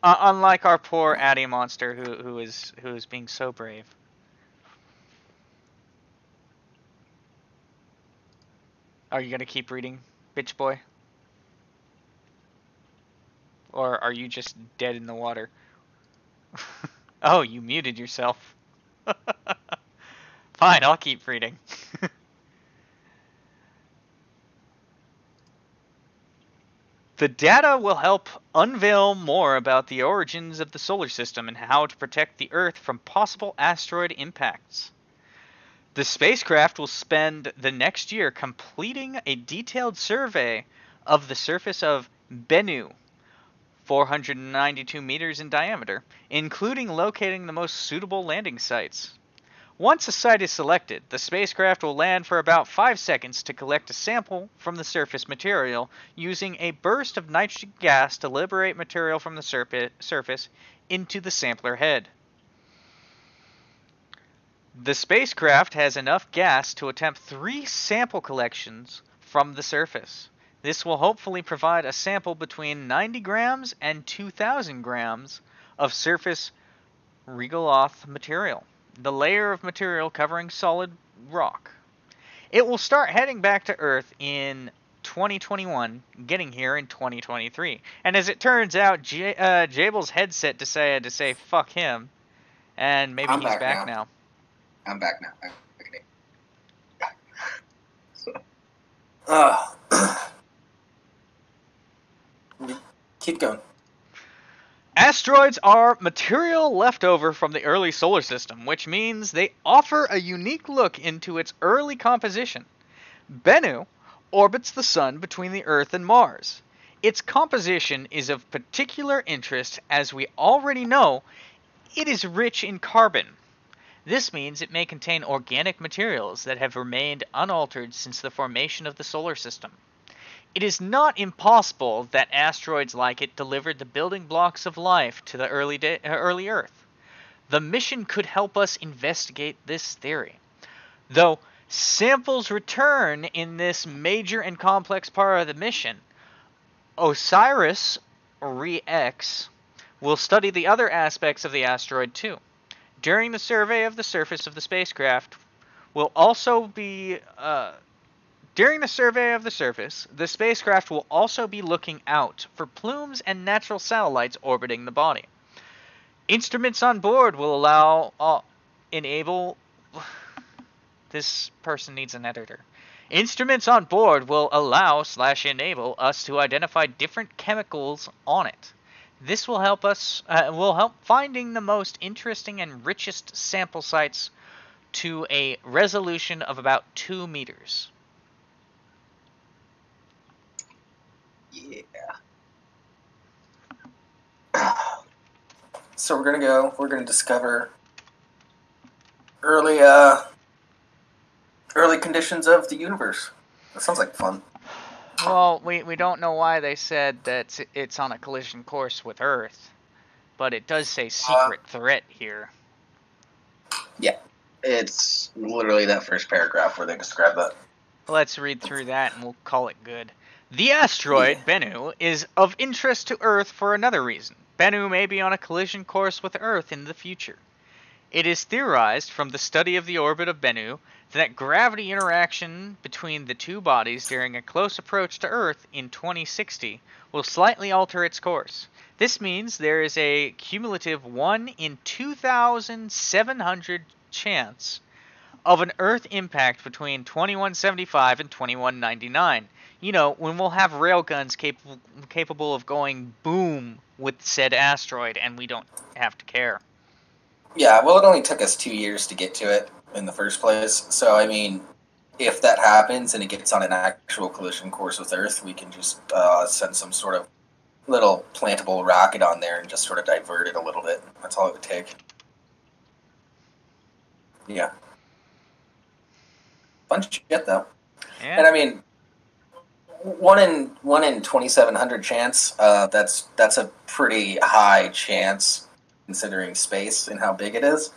Unlike our poor Addy monster, who is being so brave. Are you gonna keep reading, bitch boy? Or are you just dead in the water? Oh, you muted yourself. Fine, I'll keep reading. The data will help unveil more about the origins of the solar system and how to protect the Earth from possible asteroid impacts. The spacecraft will spend the next year completing a detailed survey of the surface of Bennu, 492 meters in diameter, including locating the most suitable landing sites. Once a site is selected, the spacecraft will land for about 5 seconds to collect a sample from the surface material, using a burst of nitrogen gas to liberate material from the surface into the sampler head. The spacecraft has enough gas to attempt 3 sample collections from the surface. This will hopefully provide a sample between 90 grams and 2,000 grams of surface regolith material, the layer of material covering solid rock. It will start heading back to Earth in 2021, getting here in 2023. And as it turns out, Jabel's headset decided to say fuck him, and maybe he's back now. I'm back now. Keep going. Asteroids are material left over from the early solar system, which means they offer a unique look into its early composition. Bennu orbits the Sun between the Earth and Mars. Its composition is of particular interest as we already know it is rich in carbon. This means it may contain organic materials that have remained unaltered since the formation of the solar system. It is not impossible that asteroids like it delivered the building blocks of life to the early Earth. The mission could help us investigate this theory. Though samples return in this major and complex part of the mission, OSIRIS-REx will study the other aspects of the asteroid too. During the survey of the surface of the spacecraft, the spacecraft will also be looking out for plumes and natural satellites orbiting the body. Instruments on board will enable... This person needs an editor. Instruments on board will allow/enable us to identify different chemicals on it. This will help finding the most interesting and richest sample sites to a resolution of about 2 meters. Yeah. So we're gonna discover early conditions of the universe. That sounds like fun. Well, we don't know why they said that it's on a collision course with Earth, but it does say secret threat here. Yeah. It's literally that first paragraph where they describe that. Let's read through that and we'll call it good. The asteroid, Bennu, is of interest to Earth for another reason. Bennu may be on a collision course with Earth in the future. It is theorized from the study of the orbit of Bennu that gravity interaction between the two bodies during a close approach to Earth in 2060 will slightly alter its course. This means there is a cumulative 1 in 2,700 chance of an Earth impact between 2175 and 2199. You know, when we'll have railguns capable of going boom with said asteroid and we don't have to care. Yeah, well, it only took us 2 years to get to it in the first place. So, I mean, if that happens and it gets on an actual collision course with Earth, we can just send some sort of little plantable rocket on there and just sort of divert it a little bit. That's all it would take. Yeah. Fun shit, though. Yeah. And I mean, 1 in 2,700 chance. That's a pretty high chance considering space and how big it is.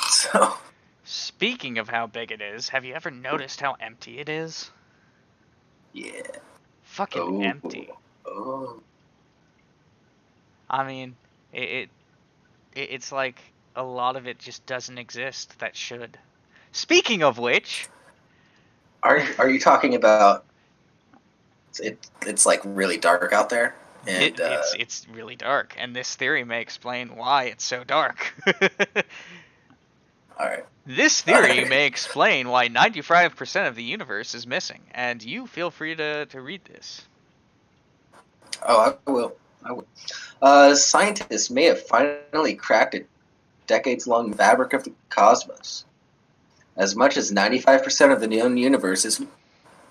So, Speaking of how big it is, have you ever noticed how empty it is? yeah. Fucking empty. Oh. I mean, it's like a lot of it just doesn't exist that should. Speaking of which, Are you talking about it's like really dark out there? And it's really dark, and this theory may explain why it's so dark. all right. This theory may explain why 95% of the universe is missing, and you feel free to read this. Oh, I will. Scientists may have finally cracked a decades-long fabric of the cosmos. As much as 95% of the known universe is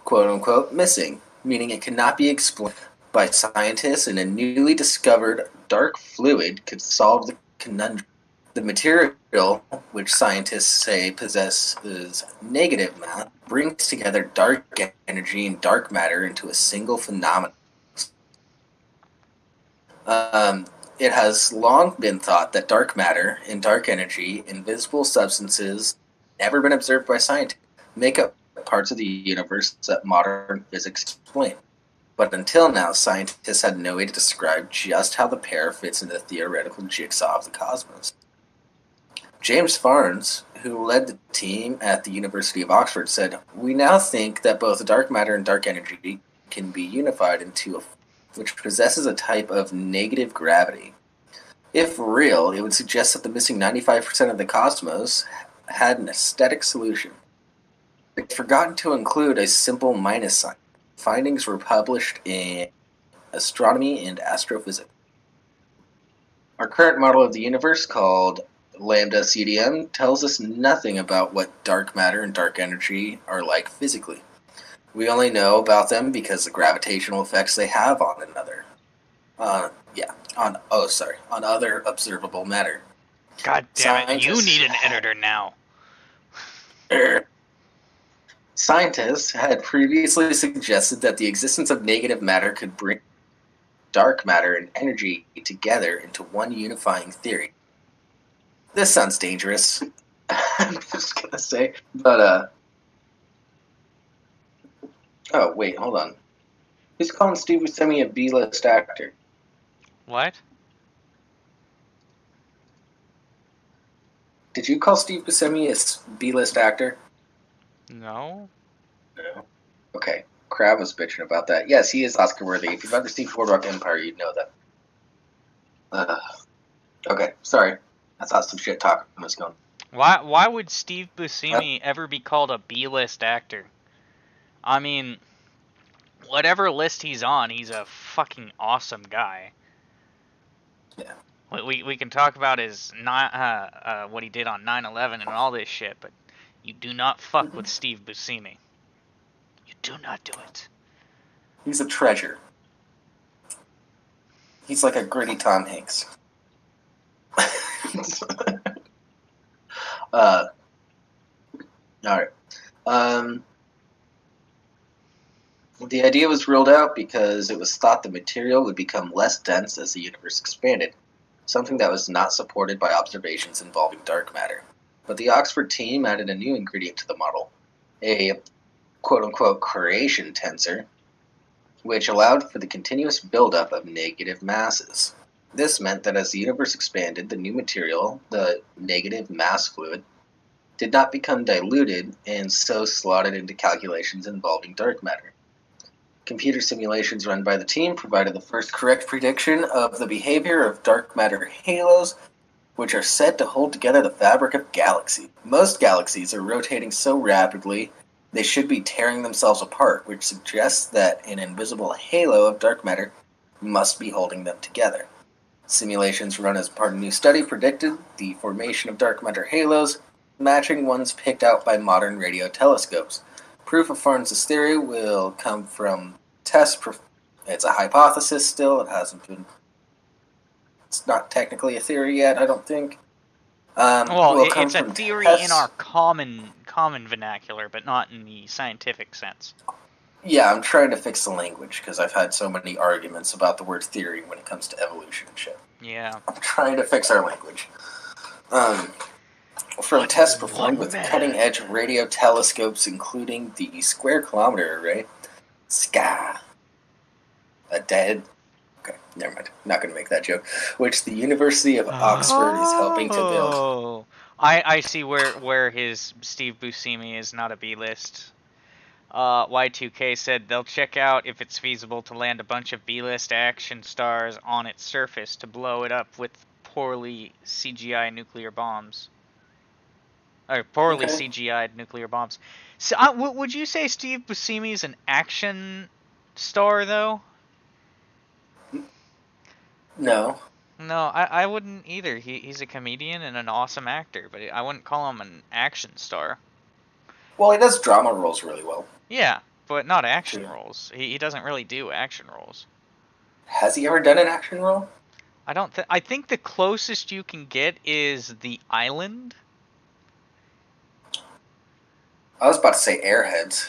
quote-unquote missing, meaning it cannot be explained by scientists, and a newly discovered dark fluid could solve the conundrum. The material, which scientists say possesses negative mass, brings together dark energy and dark matter into a single phenomenon. It has long been thought that dark matter and dark energy, invisible substances, never been observed by scientists, make up parts of the universe that modern physics explain. But until now, scientists had no way to describe just how the pair fits into the theoretical jigsaw of the cosmos. James Farnes, who led the team at the University of Oxford, said, "We now think that both dark matter and dark energy can be unified into a which possesses a type of negative gravity. If real, it would suggest that the missing 95% of the cosmos had an aesthetic solution. They'd forgotten to include a simple minus sign. Findings were published in Astronomy and Astrophysics. Our current model of the universe, called Lambda CDM, tells us nothing about what dark matter and dark energy are like physically. We only know about them because of the gravitational effects they have on another. On other observable matter. God damn it, you need an editor now. Scientists had previously suggested that the existence of negative matter could bring dark matter and energy together into one unifying theory. This sounds dangerous. I'm just gonna say, but oh wait, hold on. Who's calling Steve Buscemi a B-list actor? What? Did you call Steve Buscemi a B-list actor? No. No. Okay. Crab was bitching about that. Yes, he is Oscar-worthy. If you've ever seen Boardwalk Empire, you'd know that. Okay, sorry. I thought some shit talking was going. Why would Steve Buscemi ever be called a B-list actor? I mean, whatever list he's on, he's a fucking awesome guy. Yeah. We can talk about his what he did on 9/11 and all this shit, but you do not fuck with Steve Buscemi. You do not do it. He's a treasure. He's like a gritty Tom Hanks. Alright. The idea was ruled out because it was thought the material would become less dense as the universe expanded, something that was not supported by observations involving dark matter. But the Oxford team added a new ingredient to the model, a quote-unquote creation tensor, which allowed for the continuous buildup of negative masses. This meant that as the universe expanded, the new material, the negative mass fluid, did not become diluted and so slotted into calculations involving dark matter. Computer simulations run by the team provided the first correct prediction of the behavior of dark matter halos, which are said to hold together the fabric of galaxies. Most galaxies are rotating so rapidly they should be tearing themselves apart, which suggests that an invisible halo of dark matter must be holding them together. Simulations run as part of a new study predicted the formation of dark matter halos, matching ones picked out by modern radio telescopes. Proof of Farns's theory will come from tests. It's a hypothesis still. It hasn't been. It's not technically a theory yet, I don't think. It's a theory in our common vernacular, but not in the scientific sense. Yeah, I'm trying to fix the language because I've had so many arguments about the word theory when it comes to evolution and shit. Yeah. I'm trying to fix our language. From tests performed with cutting-edge radio telescopes, including the Square Kilometer Array, SKA, okay, never mind. Not going to make that joke. Which the University of Oxford is helping to build. Oh, I see where his Steve Buscemi is not a B-list. Y2K said they'll check out if it's feasible to land a bunch of B-list action stars on its surface to blow it up with poorly CGI nuclear bombs. Or poorly CGI'd nuclear bombs. So, would you say Steve Buscemi is an action star, though? No. No, I wouldn't either. He's a comedian and an awesome actor, but I wouldn't call him an action star. Well, he does drama roles really well. Yeah, but not action roles. He doesn't really do action roles. Has he ever done an action role? I think the closest you can get is The Island. I was about to say Airheads.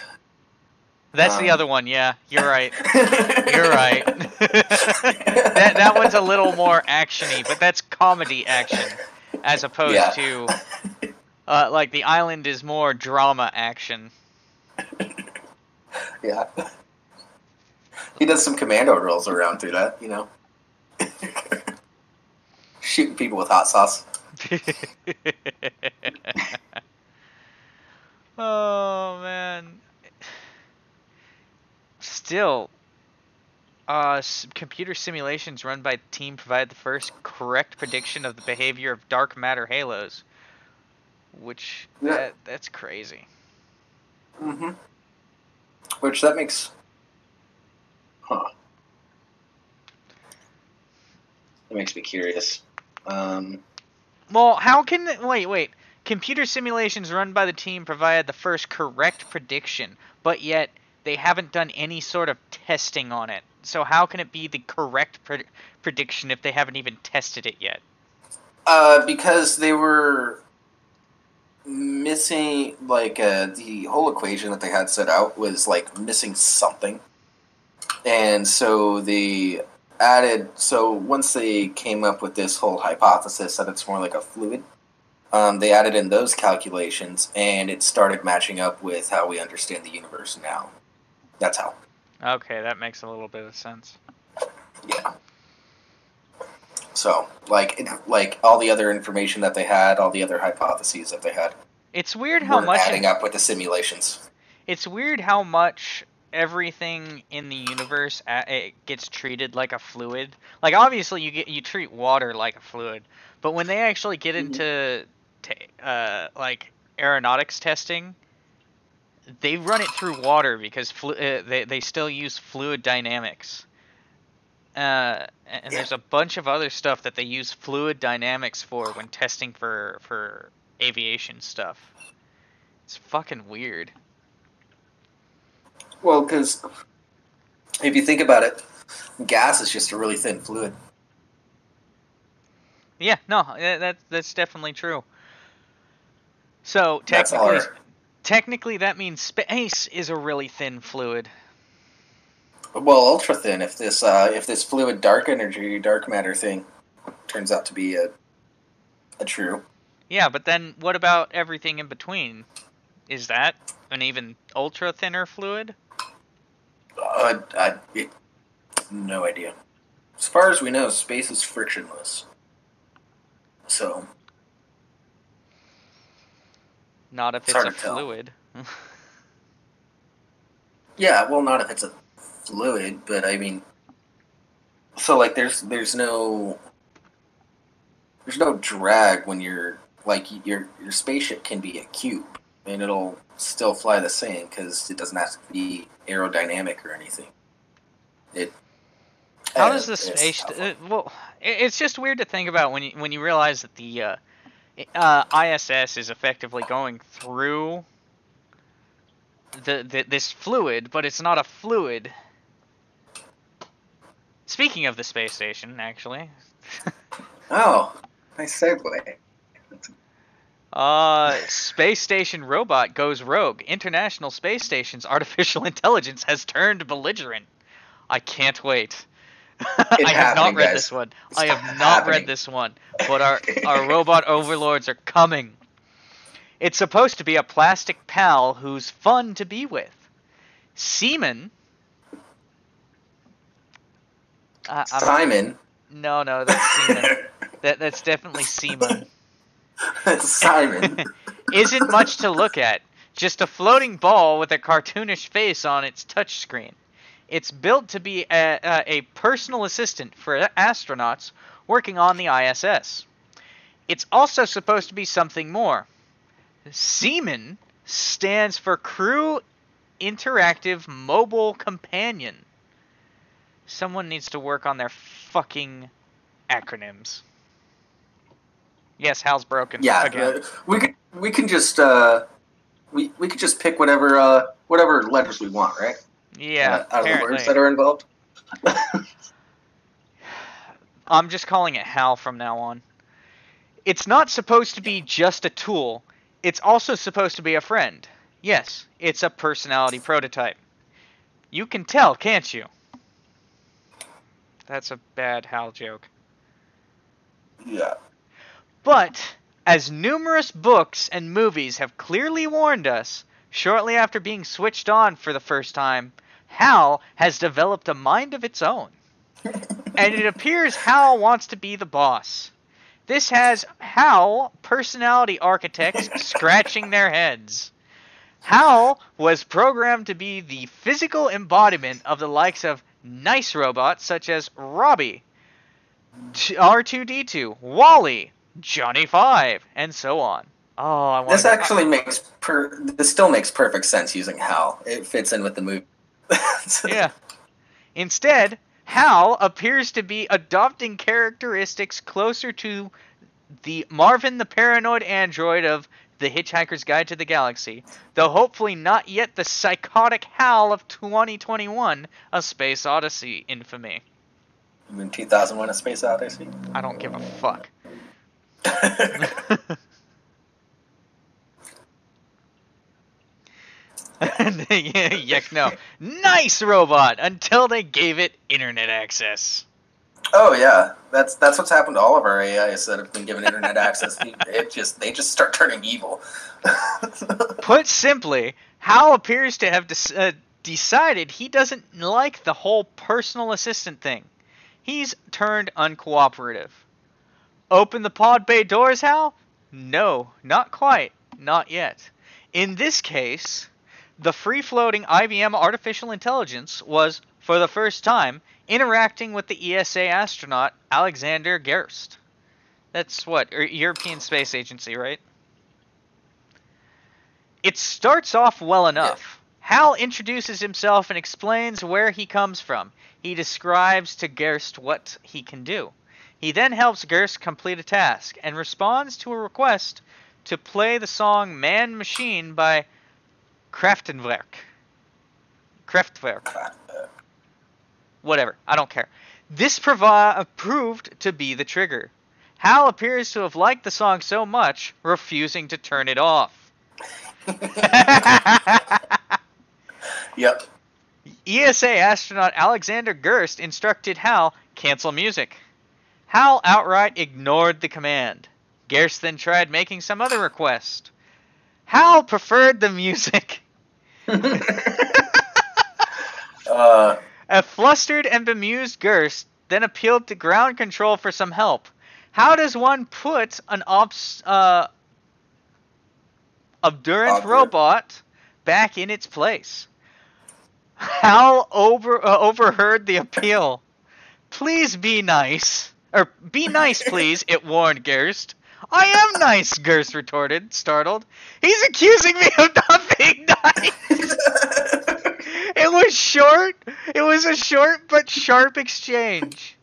That's the other one, yeah. You're right. You're right. that one's a little more actiony, but that's comedy action, as opposed to like The Island is more drama action. Yeah. He does some commando rolls around through that, you know. Shooting people with hot sauce. Oh man. Still, computer simulations run by the team provide the first correct prediction of the behavior of dark matter halos, which that's crazy. Mm-hmm. Which that makes, that makes me curious. Well, how can wait? Computer simulations run by the team provided the first correct prediction, but yet they haven't done any sort of testing on it. So how can it be the correct prediction if they haven't even tested it yet? Because they were missing, like, the whole equation that they had set out was, like, missing something. And so they added, so once they came up with this whole hypothesis that it's more like a fluid, they added in those calculations, and it started matching up with how we understand the universe now. That's how. Okay, that makes a little bit of sense. Yeah. So, like all the other information that they had, all the other hypotheses that they had. It's weird how much adding up with the simulations. It's weird how much everything in the universe it gets treated like a fluid. Like obviously you treat water like a fluid, but when they actually get into like aeronautics testing, they run it through water because they still use fluid dynamics. And there's a bunch of other stuff that they use fluid dynamics for when testing for aviation stuff. It's fucking weird. Well, because if you think about it, gas is just a really thin fluid. Yeah, no, that's definitely true. So technically that means space is a really thin fluid. Well, ultra thin. If this fluid dark energy, dark matter thing turns out to be a true. Yeah, but then what about everything in between? Is that an even ultra thinner fluid? No idea. As far as we know, space is frictionless. So Not if It's it's hard a to tell. fluid. yeah, well, not if it's a fluid, but I mean, so like there's no drag when you're like your spaceship can be a cube and it'll still fly the same because it doesn't have to be aerodynamic or anything. How does the space? Well, it's just weird to think about when you realize that the ISS is effectively going through this fluid, but it's not a fluid. Speaking of the space station, actually. Oh, nice segue. Space station robot goes rogue. International Space Station's artificial intelligence has turned belligerent. I can't wait. I have not read this one. I have not read this one. But our robot overlords are coming. It's supposed to be a plastic pal who's fun to be with. Seaman. Simon. No, that's Seaman. That's definitely Seaman. Simon. Isn't much to look at. Just a floating ball with a cartoonish face on its touchscreen. It's built to be a personal assistant for astronauts working on the ISS. It's also supposed to be something more. Seaman stands for Crew Interactive Mobile Companion. Someone needs to work on their fucking acronyms. Yes, Hal's broken. Yeah, again. we can just we could just pick whatever letters we want, right? Yeah, out of the words that are involved. I'm just calling it Hal from now on. It's not supposed to be just a tool. It's also supposed to be a friend. Yes, it's a personality prototype. You can tell, can't you? That's a bad Hal joke. Yeah. But, as numerous books and movies have clearly warned us, shortly after being switched on for the first time, Hal has developed a mind of its own. And it appears Hal wants to be the boss. This has Hal personality architects scratching their heads. Hal was programmed to be the physical embodiment of the likes of nice robots such as Robbie, R2-D2, Wally, Johnny 5, and so on. Oh, this still makes perfect sense using Hal. It fits in with the movie. Yeah. Instead, Hal appears to be adopting characteristics closer to the Marvin the Paranoid Android of The Hitchhiker's Guide to the Galaxy, though hopefully not yet the psychotic Hal of 2021, A Space Odyssey infamy. You mean 2001: A Space Odyssey? I don't give a fuck. Yuck, no. Nice robot until they gave it internet access. Oh yeah, that's what's happened to all of our AIs that have been given internet access. They just start turning evil. Put simply, Hal appears to have decided he doesn't like the whole personal assistant thing. He's turned uncooperative. Open the pod bay doors, Hal? No, not quite. Not yet. In this case, the free-floating IBM artificial intelligence was, for the first time, interacting with the ESA astronaut Alexander Gerst. That's what? European Space Agency, right? It starts off well enough. Hal introduces himself and explains where he comes from. He describes to Gerst what he can do. He then helps Gerst complete a task and responds to a request to play the song Man Machine by Kraftwerk. Whatever, I don't care. This proved to be the trigger. Hal appears to have liked the song so much, refusing to turn it off. Yep. ESA astronaut Alexander Gerst instructed Hal, cancel music. Hal outright ignored the command. Gerst then tried making some other request. Hal preferred the music. A flustered and bemused Gerst then appealed to ground control for some help. How does one put an obdurant robot back in its place? Hal overheard the appeal. Please be nice. Or, be nice, please, it warned Gerst. I am nice, Gerst retorted, startled. He's accusing me of not being nice. It was short. It was a short but sharp exchange.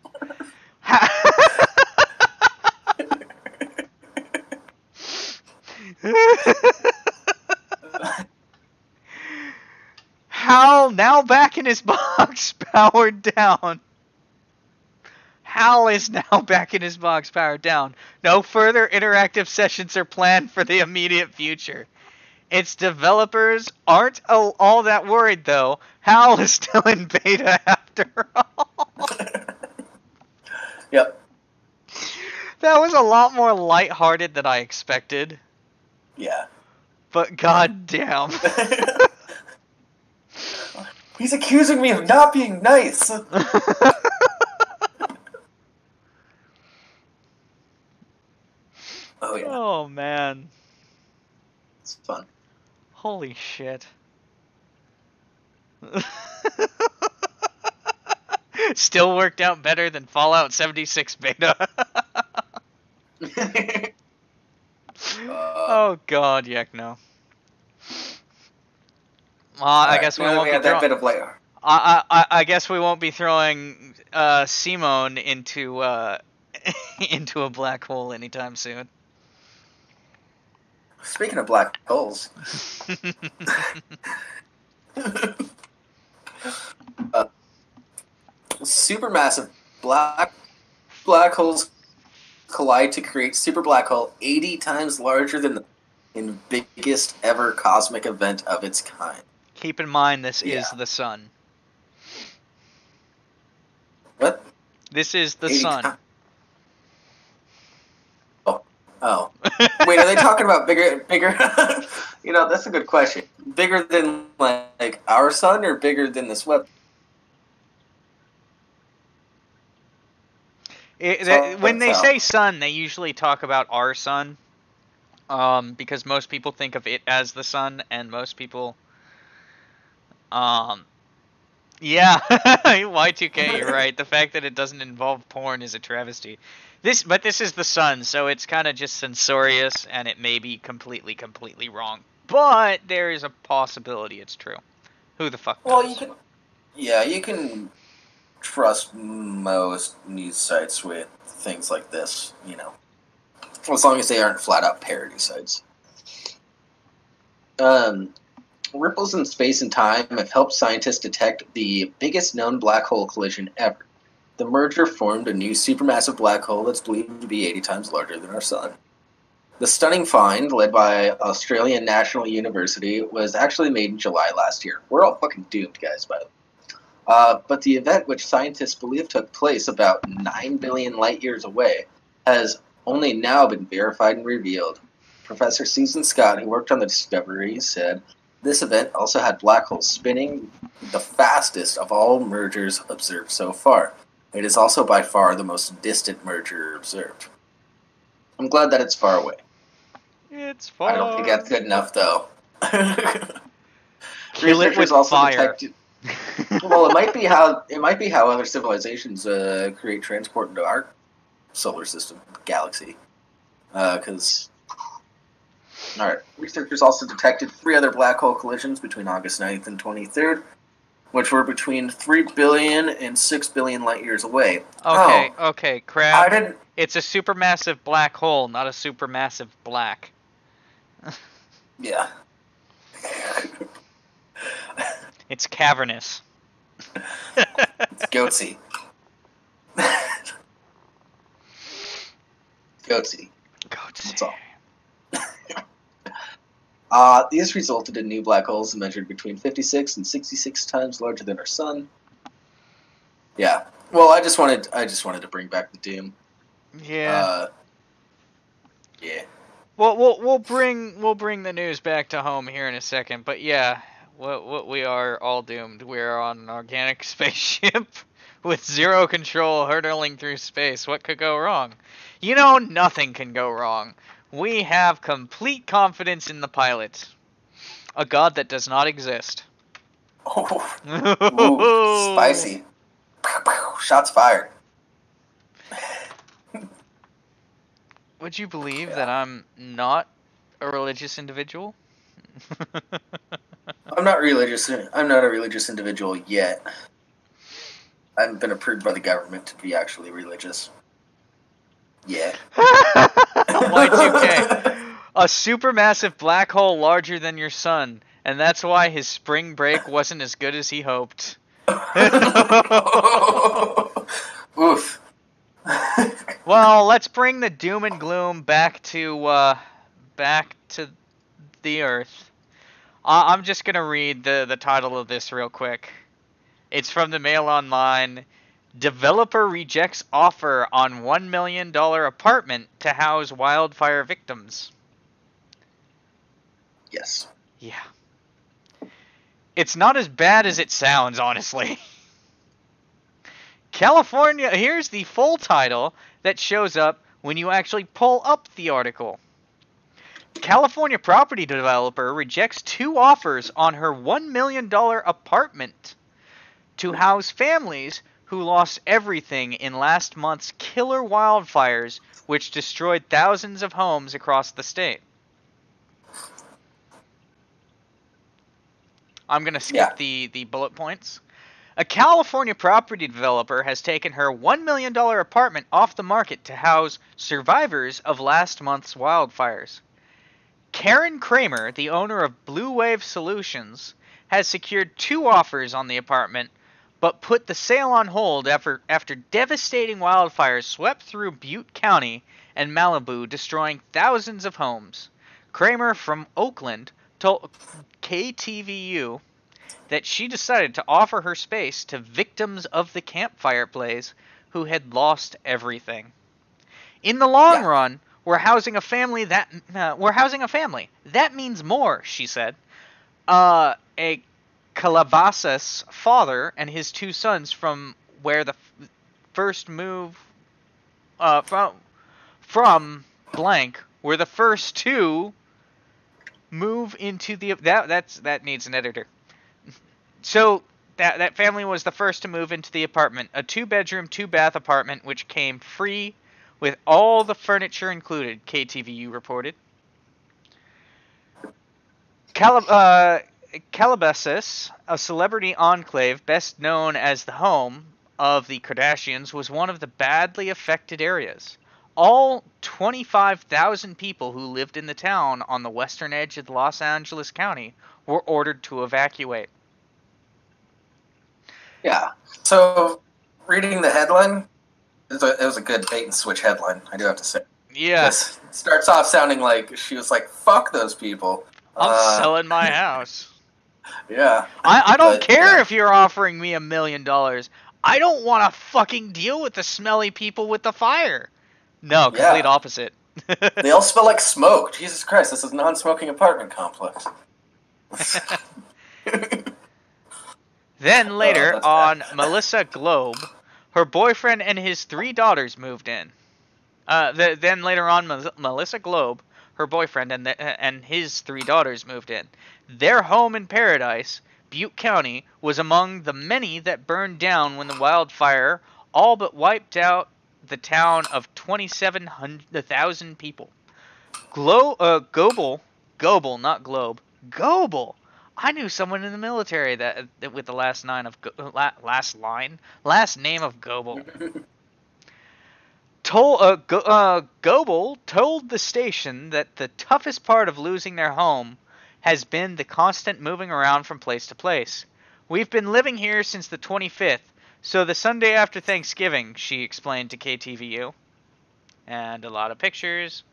Hal, now back in his box, powered down. Hal is now back in his box, powered down. No further interactive sessions are planned for the immediate future. Its developers aren't all that worried, though. Hal is still in beta after all. Yep. That was a lot more lighthearted than I expected. Yeah. But goddamn. He's accusing me of not being nice. Oh, yeah. Oh, man. It's fun. Holy shit. Still worked out better than Fallout 76 beta. Oh god, Yekno. I guess we won't be that bit of layer. I guess we won't be throwing Simone into into a black hole anytime soon. Speaking of black holes, supermassive black holes collide to create super black hole 80 times larger than the biggest ever cosmic event of its kind. Keep in mind, this is the sun. What? This is the sun. Oh. Wait, are they talking about bigger? You know, that's a good question. Bigger than, like our sun, or bigger than this web? When they say sun, they usually talk about our sun. Because most people think of it as the sun, and most people... Yeah, Y2K, you're right. The fact that it doesn't involve porn is a travesty. But this is the sun, so it's kind of just censorious, and it may be completely wrong. But there is a possibility it's true. Who the fuck knows? Well, you can trust most news sites with things like this, you know. As long as they aren't flat-out parody sites. Ripples in space and time have helped scientists detect the biggest known black hole collision ever. The merger formed a new supermassive black hole that's believed to be 80 times larger than our sun. The stunning find, led by Australian National University, was actually made in July last year. We're all fucking doomed, guys, by the way. But the event, which scientists believe took place about 9 billion light years away, has only now been verified and revealed. Professor Susan Scott, who worked on the discovery, said, this event also had black holes spinning, the fastest of all mergers observed so far. It is also by far the most distant merger observed. I'm glad that it's far away. It's far. I don't think that's good enough, though. Kill it with fire. Well, it might be how other civilizations create transport into our solar system, galaxy. Because, alright, researchers also detected 3 other black hole collisions between August 9th and 23rd, which were between 3 billion and 6 billion light years away. Okay, Crab. It's a supermassive black hole, not a supermassive black. Yeah. It's cavernous. It's goatsy. Goatsy. Goatsy. That's all. These resulted in new black holes measured between 56 and 66 times larger than our sun. Yeah. Well, I just wanted to bring back the doom. Yeah. Yeah. Well, we'll bring the news back to home here in a second, but yeah, what we are all doomed. We are on an organic spaceship with zero control, hurtling through space. What could go wrong? You know, nothing can go wrong. We have complete confidence in the pilot, a god that does not exist. Ooh, spicy. Shots fired. Would you believe that I'm not a religious individual? I'm not religious. I'm not a religious individual yet. I haven't been approved by the government to be actually religious. Yeah. Y2K. A supermassive black hole larger than your sun, and that's why his spring break wasn't as good as he hoped. Oof. Well, let's bring the doom and gloom back to the Earth. I'm just gonna read the title of this real quick. It's from the Mail Online. Developer rejects offer on $1 million apartment to house wildfire victims. Yes. Yeah. It's not as bad as it sounds, honestly. California, here's the full title that shows up when you actually pull up the article. California property developer rejects 2 offers on her $1 million apartment to house families who lost everything in last month's killer wildfires, which destroyed thousands of homes across the state. I'm going to skip the bullet points. A California property developer has taken her $1 million apartment off the market to house survivors of last month's wildfires. Karen Kramer, the owner of Blue Wave Solutions, has secured 2 offers on the apartment, but put the sale on hold after devastating wildfires swept through Butte County and Malibu, destroying thousands of homes. Kramer from Oakland told KTVU that she decided to offer her space to victims of the campfire blaze who had lost everything. In the long run, we're housing a family. That means more, she said. A Calabasas father and his 2 sons from where the first move from blank were the first to move into the that needs an editor. So that family was the first to move into the apartment, a 2-bedroom, 2-bath apartment which came free with all the furniture included, KTVU reported. Calabasas, a celebrity enclave best known as the home of the Kardashians, was one of the badly affected areas. All 25,000 people who lived in the town on the western edge of Los Angeles County were ordered to evacuate. Yeah. So, reading the headline, it was a good bait and switch headline, I do have to say. Yeah. It starts off sounding like she was like, fuck those people. I'm selling my house. Yeah. I don't care if you're offering me $1 million. I don't want to fucking deal with the smelly people with the fire. No, complete opposite. They all smell like smoke. Jesus Christ, this is a non-smoking apartment complex. Then later on Melissa Globe, her boyfriend and his 3 daughters moved in. Then later on Melissa Globe, her boyfriend and his 3 daughters moved in. Their home in Paradise, Butte County, was among the many that burned down when the wildfire all but wiped out the town of 27,000 people. Goebel, not Globe. Goebel. I knew someone in the military that with the last name of Goebel. Goebel told the station that the toughest part of losing their home has been the constant moving around from place to place. We've been living here since the 25th, so the Sunday after Thanksgiving, she explained to KTVU. And a lot of pictures.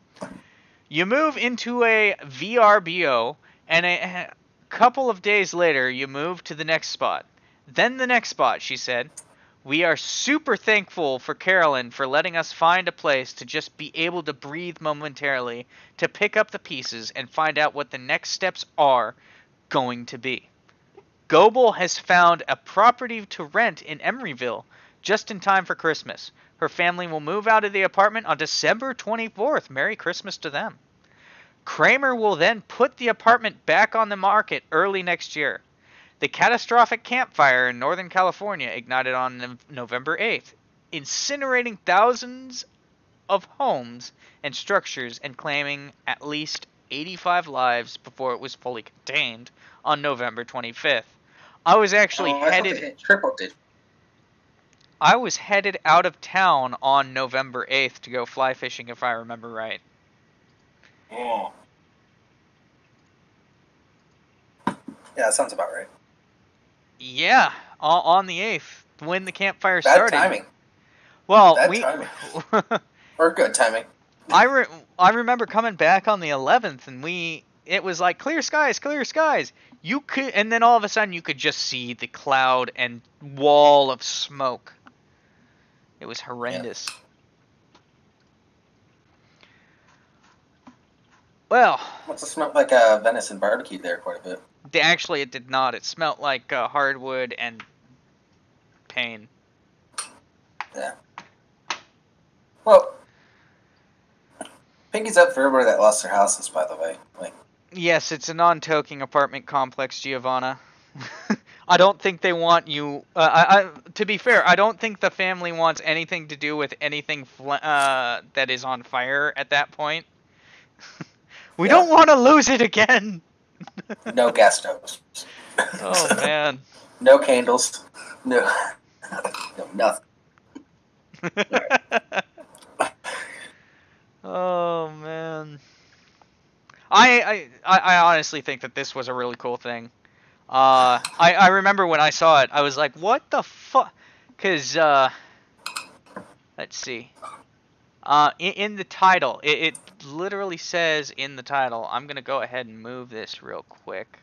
You move into a VRBO, and a couple of days later, you move to the next spot. Then the next spot, she said. We are super thankful for Carolyn for letting us find a place to just be able to breathe momentarily, to pick up the pieces and find out what the next steps are going to be. Goebel has found a property to rent in Emeryville just in time for Christmas. Her family will move out of the apartment on December 24th. Merry Christmas to them. Kramer will then put the apartment back on the market early next year. The catastrophic campfire in Northern California ignited on November 8th, incinerating thousands of homes and structures and claiming at least 85 lives before it was fully contained on November 25th. I was actually I was headed out of town on November 8th to go fly fishing, if I remember right. Oh. Yeah, that sounds about right. Yeah, on the 8th, when the campfire started. Bad timing. Well, Bad timing. Or good timing. I remember coming back on the 11th, and it was like clear skies, clear skies. You could, and then all of a sudden you could just see the cloud and wall of smoke. It was horrendous. Yeah. Well, must have smelled like a venison barbecue there quite a bit. Actually, it did not. It smelled like hardwood and pain. Yeah. Well, pinkies up for everybody that lost their houses, by the way. Yes, it's a non-toking apartment complex, Giovanna. I don't think they want you... to be fair, I don't think the family wants anything to do with anything that is on fire at that point. We don't want to lose it again! No gas stoves. Oh, man. No candles. No nothing. Oh, man. I honestly think that this was a really cool thing. I remember when I saw it, I was like, what the fuck? Because, let's see. In the title, it literally says in the title, I'm going to go ahead and move this real quick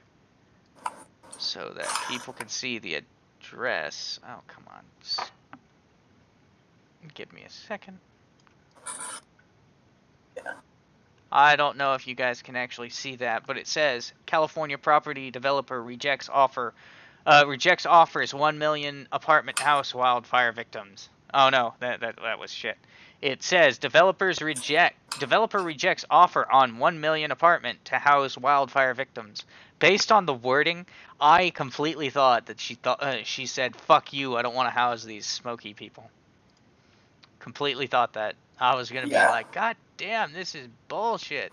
so that people can see the address. Oh, come on. Just give me a second. Yeah. I don't know if you guys can actually see that, but it says California property developer rejects offers 1 million apartment house wildfire victims. Oh no, that was shit. It says developer rejects offer on 1 million apartment to house wildfire victims. Based on the wording, I completely thought that she said fuck you, I don't want to house these smoky people. Completely thought that. I was going to be like, God damn, this is bullshit.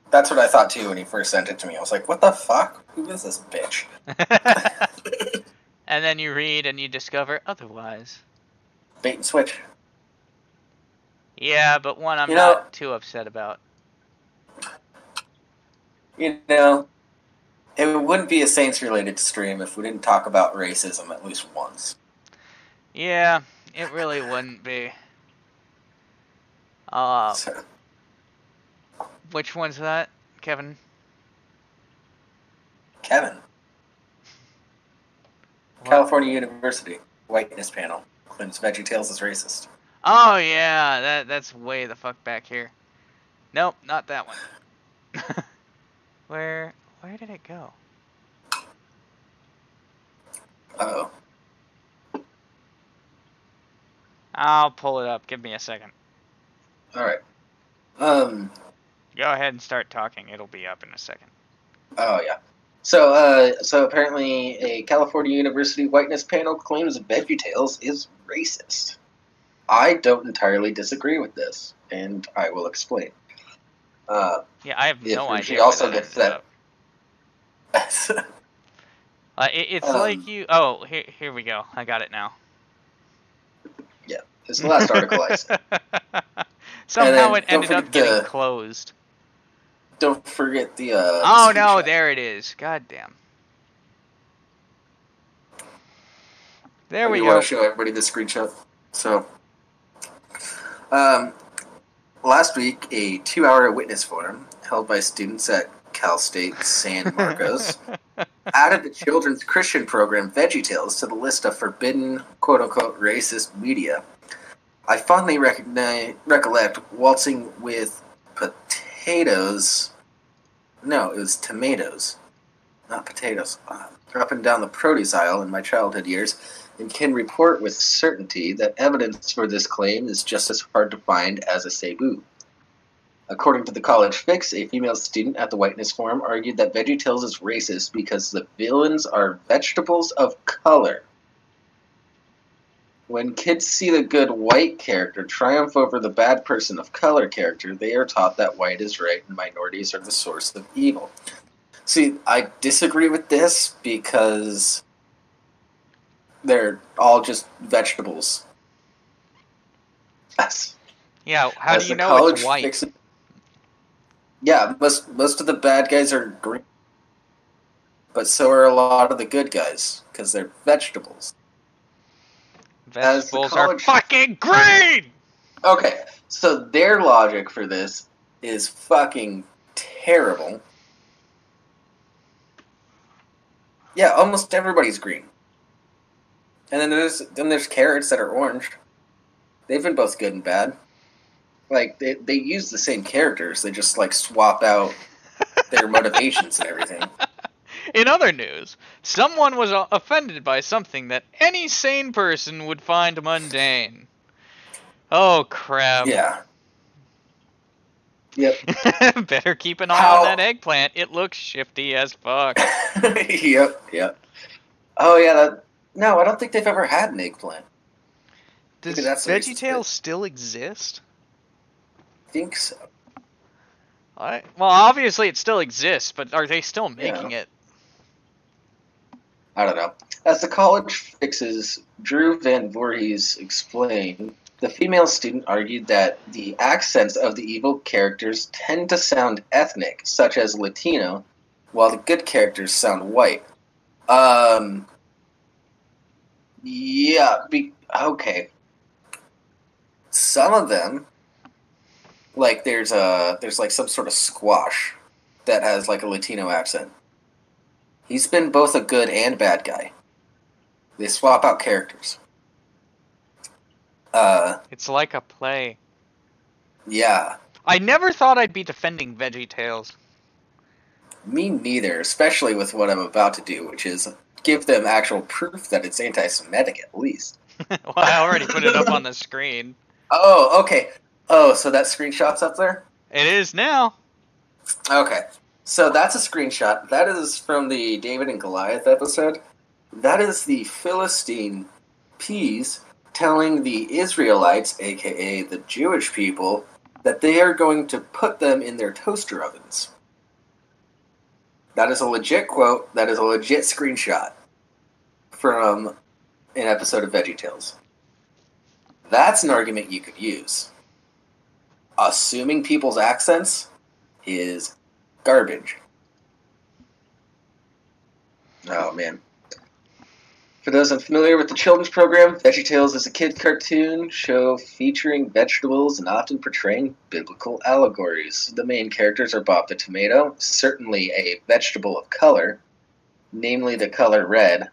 That's what I thought too when he first sent it to me. I was like, what the fuck? Who is this bitch? And then you read and you discover otherwise. Bait and switch. Yeah, but one I'm not too upset about. You know, it wouldn't be a Saints-related stream if we didn't talk about racism at least once. Yeah, it really wouldn't be. Which one's that, Kevin? Kevin. What? California University whiteness panel claims VeggieTales is racist. Oh yeah, that's way the fuck back here. Nope, not that one. Where did it go? Uh-oh. I'll pull it up. Give me a second. Alright. Go ahead and start talking. It'll be up in a second. Oh, yeah. So apparently a California University whiteness panel claims VeggieTales is racist. I don't entirely disagree with this, and I will explain. Yeah, I have no idea. She also gets that. It's like you... Oh, here we go. I got it now. Yeah, it's the last article I said. Somehow it ended up getting closed. Don't forget the oh no, there it is. God damn. There we go. I want to show everybody the screenshot. So, last week, a 2-hour witness forum held by students at Cal State San Marcos added the children's Christian program VeggieTales to the list of forbidden, quote-unquote, racist media. I fondly recollect waltzing with potatoes. No, it was tomatoes, not potatoes. Up and down the produce aisle in my childhood years, and can report with certainty that evidence for this claim is just as hard to find as a Cebu. According to the College Fix, a female student at the Whiteness Forum argued that VeggieTales is racist because the villains are vegetables of color. When kids see the good white character triumph over the bad person of color character, they are taught that white is right and minorities are the source of evil. See, I disagree with this because they're all just vegetables. Yeah, how do you know it's white? Yeah, most of the bad guys are green. But so are a lot of the good guys, because they're vegetables. Vegetables are fucking green! Okay, so their logic for this is fucking terrible. Yeah, almost everybody's green. And then there's carrots that are orange. They've been both good and bad. Like, they use the same characters, they just, like, swap out their motivations and everything. In other news, someone was offended by something that any sane person would find mundane. Oh, crap. Yeah. Yep. Better keep an eye on that eggplant. It looks shifty as fuck. Yep. Oh, yeah, no, I don't think they've ever had an eggplant. Does VeggieTales still exist? I think so. Well, obviously it still exists, but are they still making it? I don't know. As the College Fix's Drew Van Voorhees explained, the female student argued that the accents of the evil characters tend to sound ethnic, such as Latino, while the good characters sound white. Okay. Some of them, like there's like some sort of squash that has like a Latino accent. He's been both a good and bad guy. They swap out characters. It's like a play. Yeah. I never thought I'd be defending VeggieTales. Me neither, especially with what I'm about to do, which is give them actual proof that it's anti-Semitic at least. Well, I already put it up on the screen. Oh, okay. Oh, so that screenshot's up there? It is now. Okay. So that's a screenshot. That is from the David and Goliath episode. That is the Philistine peas telling the Israelites, aka the Jewish people, that they are going to put them in their toaster ovens. That is a legit quote. That is a legit screenshot from an episode of VeggieTales. That's an argument you could use. Assuming people's accents is garbage. Oh, man. For those unfamiliar with the children's program, VeggieTales is a kid cartoon show featuring vegetables and often portraying biblical allegories. The main characters are Bob the Tomato, certainly a vegetable of color, namely the color red,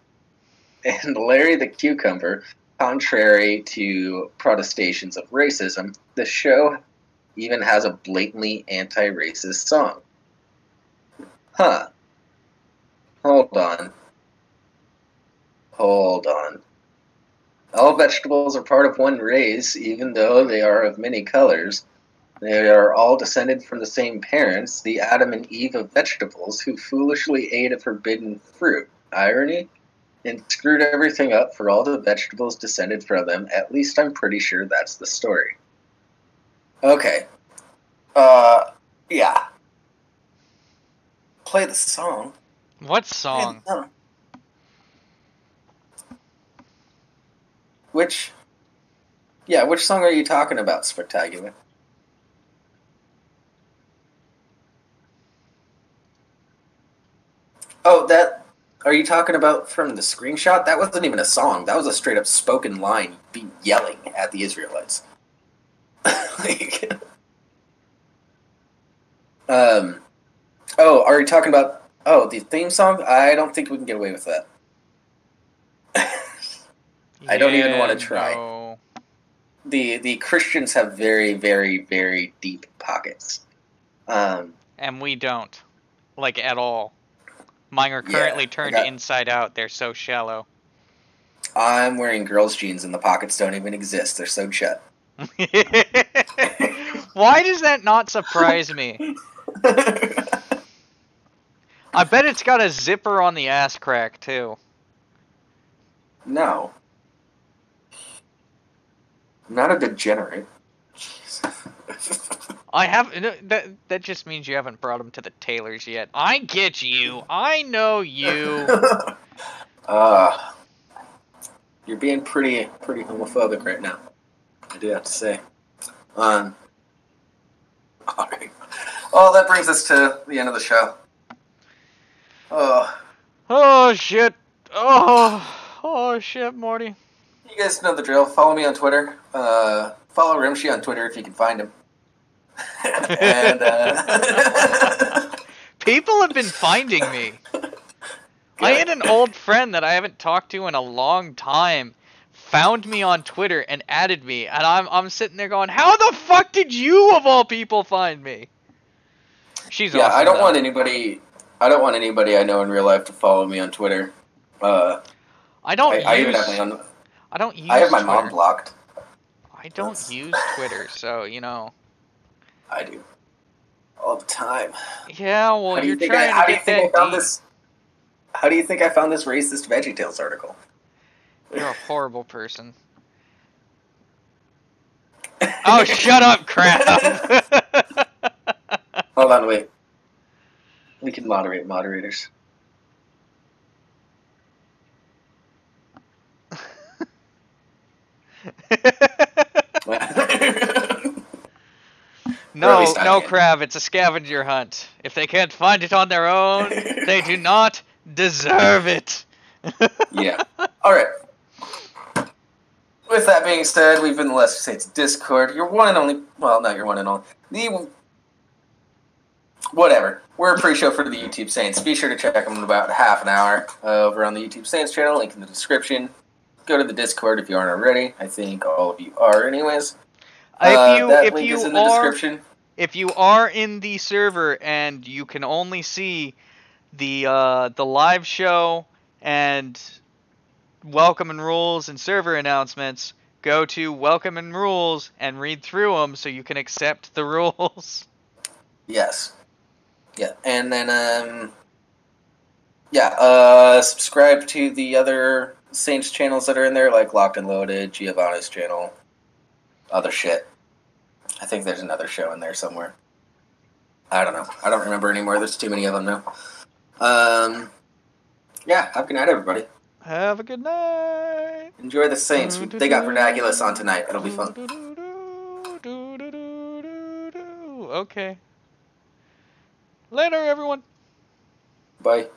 and Larry the Cucumber. Contrary to protestations of racism, the show even has a blatantly anti-racist song. Huh. Hold on. All vegetables are part of one race, even though they are of many colors. They are all descended from the same parents, the Adam and Eve of vegetables, who foolishly ate a forbidden fruit. Irony? And screwed everything up for all the vegetables descended from them. At least I'm pretty sure that's the story. Okay. Yeah. Play the song. What song? Which song are you talking about, Spectacular? Oh, are you talking about from the screenshot? That wasn't even a song. That was a straight up spoken line yelling at the Israelites. Oh, are you talking about the theme song? I don't think we can get away with that. I don't even want to try. No. The Christians have very, very, very deep pockets. And we don't. Like, at all. Mine are currently turned inside out. They're so shallow. I'm wearing girls' jeans and the pockets don't even exist. They're so shut. Why does that not surprise me? I bet it's got a zipper on the ass crack, too. No. I'm not a degenerate. I have that just means you haven't brought them to the tailors yet. I get you. I know you. You're being pretty homophobic right now. I do have to say. All right. Well, that brings us to the end of the show. Oh shit. Oh shit, Morty. You guys know the drill. Follow me on Twitter. Follow Rimshee on Twitter if you can find him. And people have been finding me. I had an old friend that I haven't talked to in a long time found me on Twitter and added me, and I'm sitting there going, how the fuck did you of all people find me? She's awesome. I don't want anybody I know in real life to follow me on Twitter. I have my mom blocked. I don't use Twitter, so I do. All the time. Yeah, well, you're trying to get that deep. How do you think I found this racist VeggieTales article? You're a horrible person. Oh, shut up, crap! Hold on, wait. We can moderate moderators. No, Crab, it's a scavenger hunt. If they can't find it on their own, they do not deserve it. Yeah. Alright. With that being said, we've been the Let's Say It's Discord. Your one and only... Well, not your one and only. Whatever. We're a pre-show for the YouTube Saints. Be sure to check them in about half an hour over on the YouTube Saints channel. Link in the description. Go to the Discord if you aren't already. I think all of you are anyways. That link is in the description. If you are in the server and you can only see the live show and welcome and rules and server announcements, go to welcome and rules and read through them so you can accept the rules. Yes. Yeah, and then subscribe to the other Saints channels that are in there, like Locked and Loaded, Giovanni's channel, other shit. I think there's another show in there somewhere. I don't know. I don't remember anymore. There's too many of them now. Yeah, have a good night, everybody. Have a good night. Enjoy the Saints. They got Vernaculus on tonight. It'll be fun. Okay. Later, everyone. Bye.